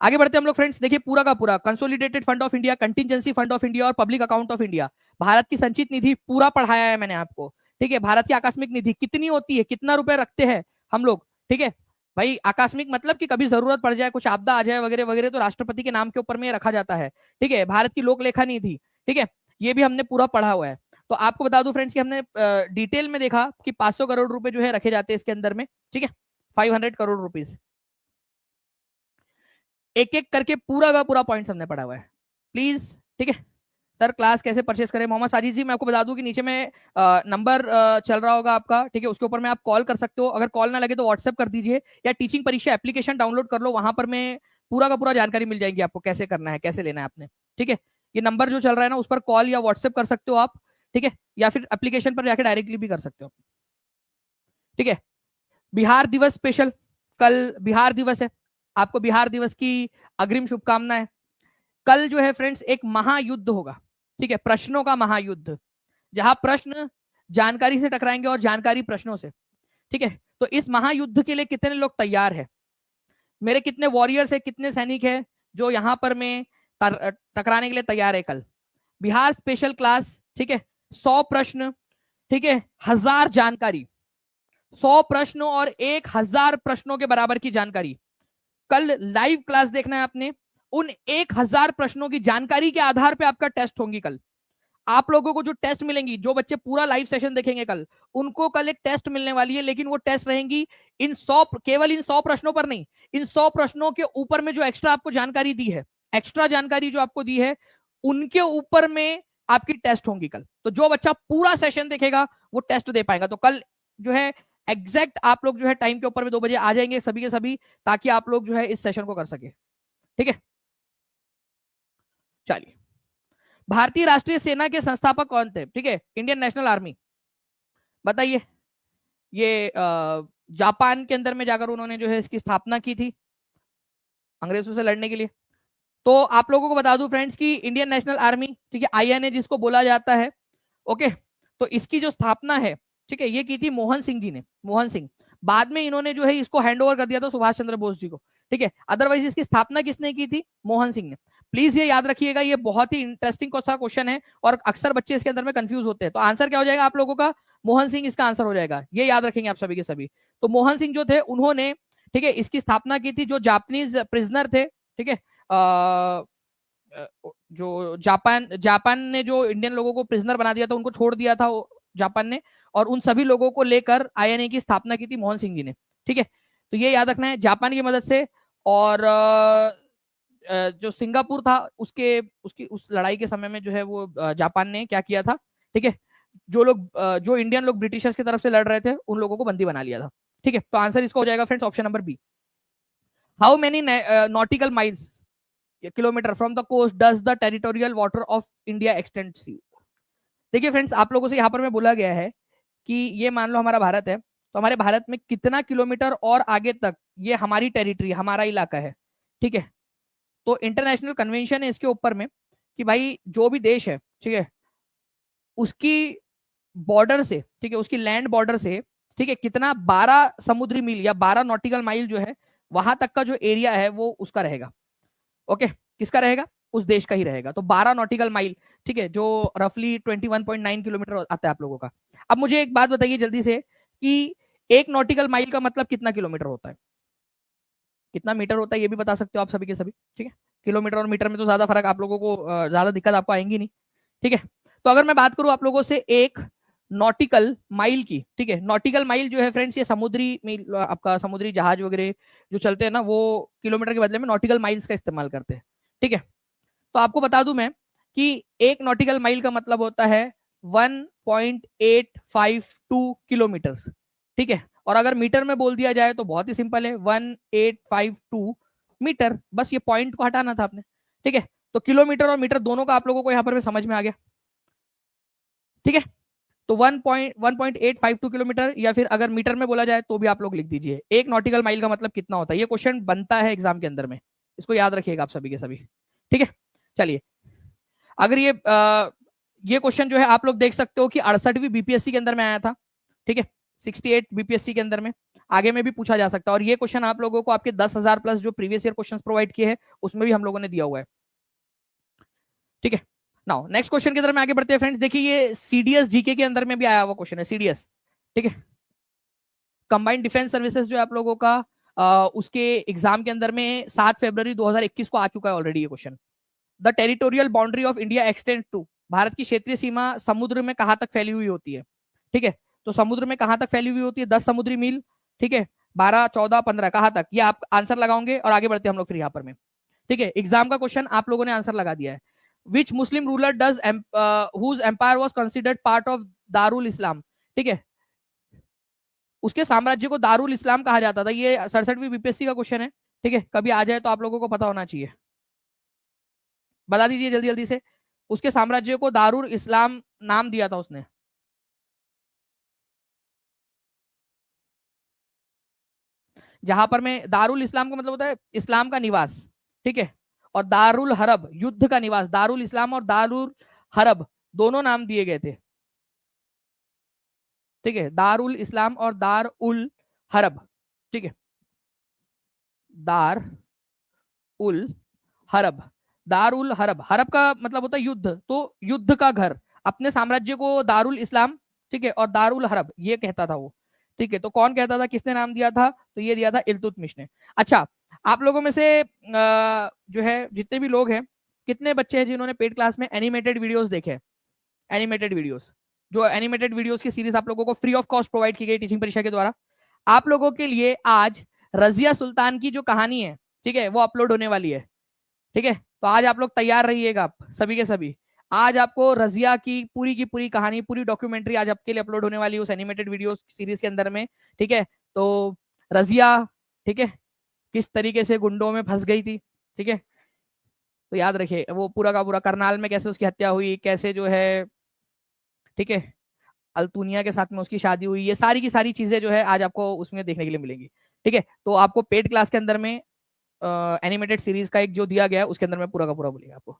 आगे बढ़ते हैं हम लोग फ्रेंड्स। देखिए पूरा का पूरा consolidated fund of India, contingency fund of India और public account of India, Bharat की संचित निधि पूरा पढ़ाया है मैंने आपको। ठीक है, भारत की आकस्मिक निधि कितनी होती है, कितना रुपए रखते हैं हम लोग? ठीक है भाई, आकस्मिक मतलब कि कभी जरूरत पड़ जाए, कुछ आपदा आ जाए वगैरह वगैरह, तो राष्ट्रपति के नाम के ऊपर में रखा जाता है। ठीक है, भारत की लोक लेखा निधि, ठीक है, ये भी हमने पूरा पढ़ा हुआ है। तो आपको बता दूं फ्रेंड्स कि हमने डिटेल में देखा कि 500 करोड़ रुपए जो है रखे जाते हैं इसके अंदर में। ठीक है, 500 करोड़ रुपीज, एक एक करके पूरा का पूरा पॉइंट हमने पढ़ा हुआ है। प्लीज, ठीक है सर, क्लास कैसे परचेस करें? मोहम्मद साजिद जी, मैं आपको बता दूं कि नीचे में नंबर चल रहा होगा आपका, ठीक है, उसके ऊपर में आप कॉल कर सकते हो। अगर कॉल ना लगे तो व्हाट्सएप कर दीजिए, या टीचिंग परीक्षा एप्लीकेशन डाउनलोड कर लो, वहां पर में पूरा का पूरा जानकारी मिल जाएगी आपको, कैसे करना है, कैसे लेना है आपने। ठीक है, ये नंबर जो चल रहा है ना, उस पर कॉल या व्हाट्सएप कर सकते हो आप। ठीक है, या फिर एप्लीकेशन पर जाकर डायरेक्टली भी कर सकते हो। ठीक है, बिहार दिवस स्पेशल, कल बिहार दिवस है, आपको बिहार दिवस की अग्रिम शुभकामनाएं। कल जो है फ्रेंड्स एक महायुद्ध होगा, ठीक है, प्रश्नों का महायुद्ध, जहां प्रश्न जानकारी से टकराएंगे और जानकारी प्रश्नों से। ठीक है, तो इस महायुद्ध के लिए कितने लोग तैयार है? मेरे कितने वॉरियर्स है, कितने सैनिक है जो यहां पर में टकराने के लिए तैयार है कल? बिहार स्पेशल क्लास, ठीक है, 100 प्रश्न, ठीक है, 1000 जानकारी, 100 प्रश्नों और 1000 प्रश्नों के बराबर की जानकारी। कल लाइव क्लास देखना है आपने, उन 1000 प्रश्नों की जानकारी के आधार पर आपका टेस्ट होंगी कल। आप लोगों को जो टेस्ट मिलेंगी, जो बच्चे पूरा लाइव सेशन देखेंगे कल, उनको कल एक टेस्ट मिलने वाली है, लेकिन वो टेस्ट रहेंगी इन 100, केवल इन 100 प्रश्नों पर नहीं, इन 100 प्रश्नों के ऊपर में जो एक्स्ट्रा आपको जानकारी दी है, एक्स्ट्रा जानकारी जो आपको दी है, उनके ऊपर में आपकी टेस्ट होंगी कल। तो जो बच्चा पूरा सेशन देखेगा वो टेस्ट दे पाएगा। तो कल जो है एग्जैक्ट आप लोग जो है टाइम के ऊपर में 2 बजे आ जाएंगे सभी के सभी, ताकि आप लोग जो है इस सेशन को कर सके। ठीक है, चलिए, भारतीय राष्ट्रीय सेना के संस्थापक कौन थे? ठीक है, इंडियन नेशनल आर्मी, बताइए। ये जापान के अंदर में जाकर उन्होंने जो है इसकी स्थापना की थी अंग्रेजों से लड़ने के लिए। तो आप लोगों को बता दूं फ्रेंड्स कि इंडियन नेशनल आर्मी, ठीक है, आईएनए जिसको बोला जाता है, ओके, तो इसकी जो स्थापना है, ठीक है, ये की थी मोहन सिंह जी ने, मोहन सिंह। बाद में इन्होंने जो है इसको हैंड ओवर कर दिया था सुभाष चंद्र बोस जी को। ठीक है, अदरवाइज इसकी स्थापना किसने की थी? मोहन सिंह ने। प्लीज ये याद रखिएगा, ये बहुत ही इंटरेस्टिंग क्वेश्चन है और अक्सर बच्चे इसके अंदर में कंफ्यूज होते हैं। तो आंसर क्या हो जाएगा आप लोगों का? मोहन सिंह इसका आंसर हो जाएगा, ये याद रखेंगे आप सभी के सभी। तो मोहन सिंह जो थे उन्होंने, ठीक है, इसकी स्थापना की थी। जो जापानीज प्रिजनर थे, ठीक है, जो जापान जापान ने जो इंडियन लोगों को प्रिजनर बना दिया था, उनको छोड़ दिया था जापान ने, और उन सभी लोगों को लेकर आईएनए की स्थापना की थी मोहन सिंह जी ने। ठीक है, तो ये याद रखना है, जापान की मदद से। और जो सिंगापुर था, उसके उसकी उस लड़ाई के समय में जो है वो जापान ने क्या किया था? ठीक है, जो लोग जो इंडियन लोग ब्रिटिशर्स की तरफ से लड़ रहे थे, उन लोगों को बंदी बना लिया था। ठीक है, तो आंसर इसका हो जाएगा friends option number B. How many nautical miles kilometre from the coast does the territorial water of India extend सी। देखिए फ्रेंड्स, आप लोगों से यहाँ पर मैं बोला गया है कि ये मान लो हमारा भारत है, तो हमारे भारत में कितना किलोमीटर और आगे तक ये हमारी टेरिटरी, हमारा इलाका है। ठीक है, तो इंटरनेशनल कन्वेंशन है इसके ऊपर में कि भाई जो भी देश है, ठीक है, उसकी बॉर्डर से, ठीक है, उसकी लैंड बॉर्डर से, ठीक है, कितना 12 समुद्री मील या 12 नॉटिकल माइल जो है वहां तक का जो एरिया है वो उसका रहेगा। ओके, किसका रहेगा? उस देश का ही रहेगा। तो 12 नॉटिकल माइल, ठीक है, जो रफली 21.9 किलोमीटर आता है आप लोगों का। अब मुझे एक बात बताइए जल्दी से कि एक नॉटिकल माइल का मतलब कितना किलोमीटर होता है, कितना मीटर होता है, ये भी बता सकते हो आप सभी के सभी। ठीक है, किलोमीटर और मीटर में तो ज्यादा फर्क आप लोगों को, ज्यादा दिक्कत आपको आएंगी नहीं। ठीक है, तो अगर मैं बात करूं आप लोगों से एक नॉटिकल माइल की, ठीक है, नॉटिकल माइल जो है फ्रेंड्स ये समुद्री मील, आपका समुद्री जहाज वगैरह जो चलते हैं ना, वो किलोमीटर के बदले में नॉटिकल माइल्स का इस्तेमाल करते हैं। ठीक है, तो आपको बता दूं मैं कि एक नॉटिकल माइल का मतलब होता है 1.852 किलोमीटर। ठीक है, और अगर मीटर में बोल दिया जाए तो बहुत ही सिंपल है, 1852 मीटर। बस ये पॉइंट को हटाना था आपने। ठीक है, तो किलोमीटर और मीटर दोनों का आप लोगों को यहाँ पर समझ में आ गया। ठीक है, तो 1.852 किलोमीटर, या फिर अगर मीटर में बोला जाए तो भी आप लोग लिख दीजिए। एक नॉटिकल माइल का मतलब कितना होता है, ये क्वेश्चन बनता है एग्जाम के अंदर में, इसको याद रखिएगा आप सभी के सभी। ठीक है, चलिए, अगर ये क्वेश्चन जो है आप लोग देख सकते हो कि 68वीं बीपीएससी के अंदर में आया था। ठीक है, 68 बीपीएससी के अंदर में आगे में भी पूछा जा सकता है, और ये क्वेश्चन आप लोगों को आपके 10,000 प्लस जो प्रीवियस ईयर क्वेश्चन प्रोवाइड किए हैं उसमें भी हम लोगों ने दिया हुआ है। ठीक है, नाउ नेक्स्ट क्वेश्चन की तरफ में आगे बढ़ते हैं फ्रेंड्स। देखिए ये सीडीएस जीके के अंदर में भी आया हुआ क्वेश्चन है, सीडीएस। ठीक है, कंबाइंड डिफेंस सर्विसेज जो आप लोगों का उसके एग्जाम के अंदर में 7 फरवरी 2021 को आ चुका है ऑलरेडी ये question. The territorial boundary of India extend to, Bharat की क्षेत्रीय सीमा समुद्र में कहां तक फैली हुई होती है। ठीक है, तो समुद्र में कहां तक फैली हुई होती है? 10 समुद्री मील। ठीक है, 12, 14, 15 कहां तक, ये आप आंसर लगाओगे और आगे बढ़ते हम लोग फिर यहाँ पर में। ठीक है, एग्जाम का क्वेश्चन आप लोगों ने आंसर लगा दिया है। Which Muslim ruler does whose empire was considered part of दारुल इस्लाम। ठीक है, उसके साम्राज्य को दारुल इस्लाम कहा जाता था। ये 67वीं बीपीएससी का क्वेश्चन है। ठीक है, कभी आ जाए तो आप लोगों को पता होना चाहिए। बता दीजिए जल्दी जल्दी से, उसके साम्राज्य को दारुल इस्लाम नाम दिया था उसने। जहां पर में दारुल इस्लाम का मतलब होता है इस्लाम का निवास। ठीक है, और दारुल हरब युद्ध का निवास। दारुल इस्लाम और दारुल हरब दोनों नाम दिए गए थे। ठीक है, दारुल इस्लाम और दार उल हरब। ठीक है, दार उल हरब, दार उल हरब, हरब का मतलब होता है युद्ध, तो युद्ध का घर। अपने साम्राज्य को दारुल इस्लाम, ठीक है, और दारुल हरब ये कहता था वो। ठीक है, तो कौन कहता था, किसने नाम दिया था? तो ये दिया था इल्तुतमिश ने। अच्छा, आप लोगों में से जो है जितने भी लोग हैं, कितने बच्चे हैं जिन्होंने पेड क्लास में एनिमेटेड वीडियोस देखे? एनिमेटेड वीडियोस, जो एनिमेटेड वीडियोस की सीरीज आप लोगों को फ्री ऑफ कॉस्ट प्रोवाइड की गई टीचिंग परीक्षा के द्वारा। आप लोगों के लिए आज रजिया सुल्तान की जो कहानी है, ठीक है, वो अपलोड होने वाली है। ठीक है, तो आज आप लोग तैयार रहिएगा, आप सभी के सभी। आज आपको रजिया की पूरी कहानी, पूरी डॉक्यूमेंट्री आज आपके लिए अपलोड होने वाली है उस एनिमेटेड वीडियो सीरीज के अंदर में। ठीक है, तो रजिया, ठीक है, किस तरीके से गुंडों में फंस गई थी। ठीक है, तो याद रखिए वो पूरा का पूरा करनाल में कैसे उसकी हत्या हुई, कैसे जो है, ठीक है, अल्तुनिया के साथ में उसकी शादी हुई, ये सारी की सारी चीजें जो है आज आपको उसमें देखने के लिए मिलेंगी। ठीक है, तो आपको पेड क्लास के अंदर में एनिमेटेड सीरीज का एक जो दिया गया है उसके अंदर में पूरा का पूरा बोलेगा आपको,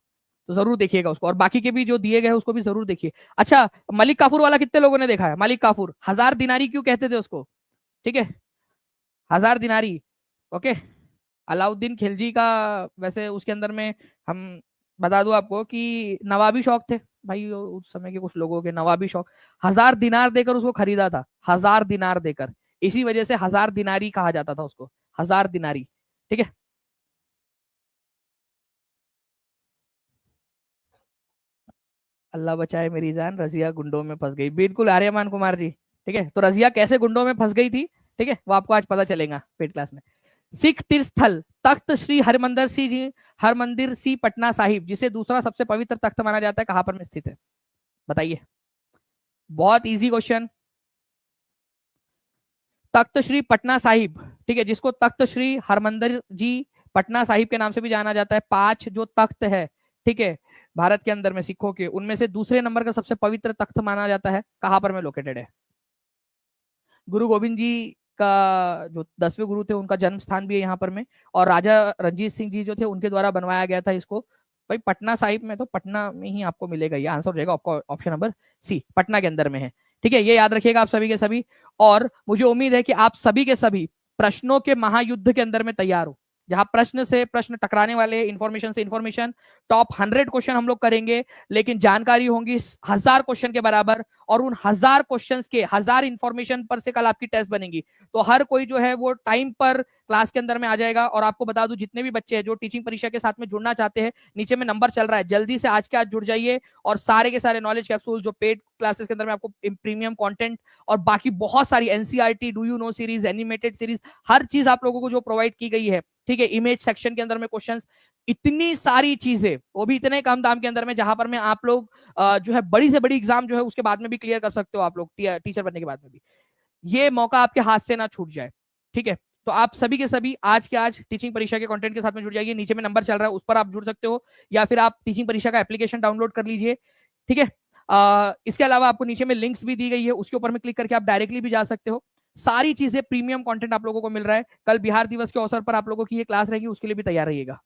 तो जरूर देखिएगा उसको, और बाकी के भी जो दिए गए हैं उसको भी जरूर देखिए। अच्छा, मलिक काफूर वाला कितने लोगों ने देखा है? मलिक काफूर, 1000 दिनारी क्यों कहते थे उसको? ठीक है, 1000 दिनारी। ओके, अलाउद्दीन खिलजी का, वैसे उसके अंदर में हम बता दूं आपको कि नवाबी शौक थे भाई, उस समय के कुछ लोगों के नवाबी शौक, 1000 दिनार देकर उसको खरीदा था, 1000 दिनार देकर, इसी वजह से 1000 दिनारी कहा जाता था उसको, 1000 दिनारी। ठीक है, अल्लाह बचाए मेरी जान, रजिया गुंडों में फंस गई, बिल्कुल आर्यमान कुमार जी। ठीक है, तो रजिया कैसे गुंडों में फंस गई थी, ठीक है, वो आपको आज पता चलेगा पेड क्लास में। सिख तीर्थ स्थल तख्त श्री हरमंदिर सी जी, हरमंदिर सी पटना साहिब, जिसे दूसरा सबसे पवित्र तख्त माना जाता है, कहां पर में स्थित है? बताइए, बहुत इजी क्वेश्चन। तख्त श्री पटना साहिब, ठीक है, जिसको तख्त श्री हरमंदिर जी पटना साहिब के नाम से भी जाना जाता है। 5 जो तख्त है, ठीक है, भारत के अंदर में सिखों के, उनमें से दूसरे नंबर का सबसे पवित्र तख्त माना जाता है, कहां पर में लोकेटेड है? गुरु गोविंद जी का जो 10वें गुरु थे, उनका जन्म स्थान भी है यहाँ पर में, और राजा रंजीत सिंह जी जो थे, उनके द्वारा बनवाया गया था इसको। भाई पटना साहिब में, तो पटना में ही आपको मिलेगा, ये आंसर हो जाएगा आपका ऑप्शन नंबर सी, पटना के अंदर में है। ठीक है, ये याद रखिएगा आप सभी के सभी। और मुझे उम्मीद है कि आप सभी के सभी प्रश्नों के महायुद्ध के अंदर में तैयार हो, जहां प्रश्न से प्रश्न टकराने वाले, इंफॉर्मेशन से इंफॉर्मेशन, टॉप 100 क्वेश्चन हम लोग करेंगे, लेकिन जानकारी होंगी 1000 क्वेश्चन के बराबर, और उन 1000 क्वेश्चंस के 1000 इंफॉर्मेशन पर से कल आपकी टेस्ट बनेगी। तो हर कोई जो है वो टाइम पर क्लास के अंदर में आ जाएगा। और आपको बता दूं, जितने भी बच्चे हैं जो टीचिंग परीक्षा के साथ में जुड़ना चाहते हैं, नीचे में नंबर चल रहा है, जल्दी से आज के आज जुड़ जाइए, और सारे के सारे नॉलेज कैप्सूल जो पेड क्लासेस के अंदर में आपको प्रीमियम कंटेंट और बाकी बहुत सारी NCERT, do you know series, animated series, हर चीज आप लोगों को जो प्रोवाइड की गई है, ठीक है, इमेज सेक्शन के अंदर में क्वेश्चंस, इतनी सारी चीजें, वो भी इतने कम दाम के अंदर में, जहां पर में आप लोग जो है बड़ी से बड़ी एग्जाम जो है उसके बाद में भी क्लियर कर सकते हो आप लोग, टीचर बनने के बाद में भी। ये मौका आपके हाथ से ना छूट जाए, ठीक है। तो आप सभी के सभी आज के आज टीचिंग परीक्षा के कंटेंट के साथ में जुड़ जाइए, नीचे में नंबर चल रहा है, उस पर आप जुड़ सकते हो, या फिर आप टीचिंग परीक्षा का एप्लीकेशन डाउनलोड कर लीजिए, ठीक है। इसके अलावा आपको नीचे में लिंक्स भी दी गई है, उसके ऊपर में क्लिक करके आप डायरेक्टली भी जा सकते हो। सारी चीजें प्रीमियम कंटेंट आप लोगों को मिल रहा है। कल बिहार दिवस के अवसर पर आप लोगों की ये क्लास रहेगी, उसके लिए भी तैयार रहिएगा,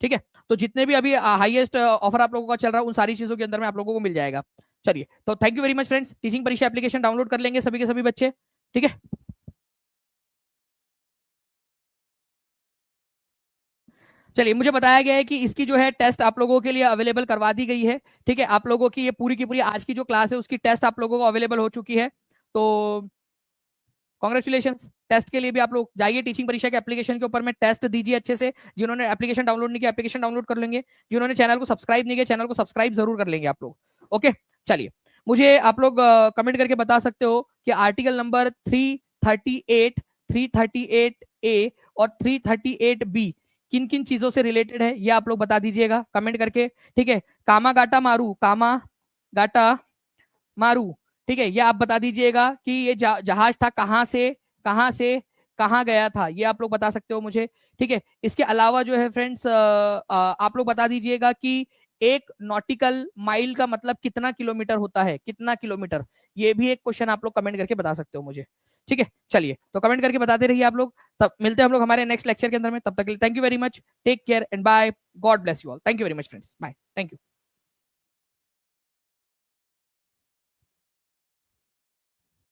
ठीक है। तो जितने भी अभी हाईएस्ट ऑफर आप लोगों का चल रहा है, उन सारी चीजों के अंदर में आप लोगों को मिल जाएगा। चलिए, तो thank you very much friends. Teaching परीक्षा एप्लीकेशन डाउनलोड कर लेंगे सभी के सभी बच्चे, ठीक है। चलिए, मुझे बताया गया है कि इसकी जो है टेस्ट आप लोगों के लिए अवेलेबल करवा दी गई है, ठीक है। आप लोगों की ये पूरी की पूरी आज की जो क्लास है उसकी टेस्ट आप लोगों को अवेलेबल हो चुकी है। तो कॉन्ग्रेचुलेशन। टेस्ट के लिए भी आप लोग जाइए टीचिंग परीक्षा के एप्लीकेशन के ऊपर में टेस्ट दीजिए अच्छे से। जिन्होंने एप्लीकेशन डाउनलोड नहीं किया, एप्लीकेशन डाउनलोड कर लेंगे। जिन्होंने चैनल को सब्सक्राइब नहीं किया, चैनल को सब्सक्राइब जरूर कर लेंगे आप लोग, ओके। चलिए, मुझे आप लोग कमेंट करके बता सकते हो कि आर्टिकल नंबर 338, 338A और 338B किन किन चीजों से रिलेटेड है, ये आप लोग बता दीजिएगा कमेंट करके, ठीक है। कामा गाटा मारू, कामा गाटा मारू, ठीक है, ये आप बता दीजिएगा कि ये जहाज था कहां से कहां से कहां गया था, ये आप लोग बता सकते हो मुझे, ठीक है। इसके अलावा जो है फ्रेंड्स, आप लोग बता दीजिएगा कि एक नॉटिकल माइल का मतलब कितना किलोमीटर होता है, कितना किलोमीटर, ये भी एक क्वेश्चन आप लोग कमेंट करके बता सकते हो मुझे, ठीक है। चलिए, तो कमेंट करके बताते रहिए आप लोग। तब मिलते हैं हम लोग हमारे नेक्स्ट लेक्चर के अंदर में, तब तक के लिए thank you very much, take care and bye, God bless you all, thank you very much friends, bye, thank you.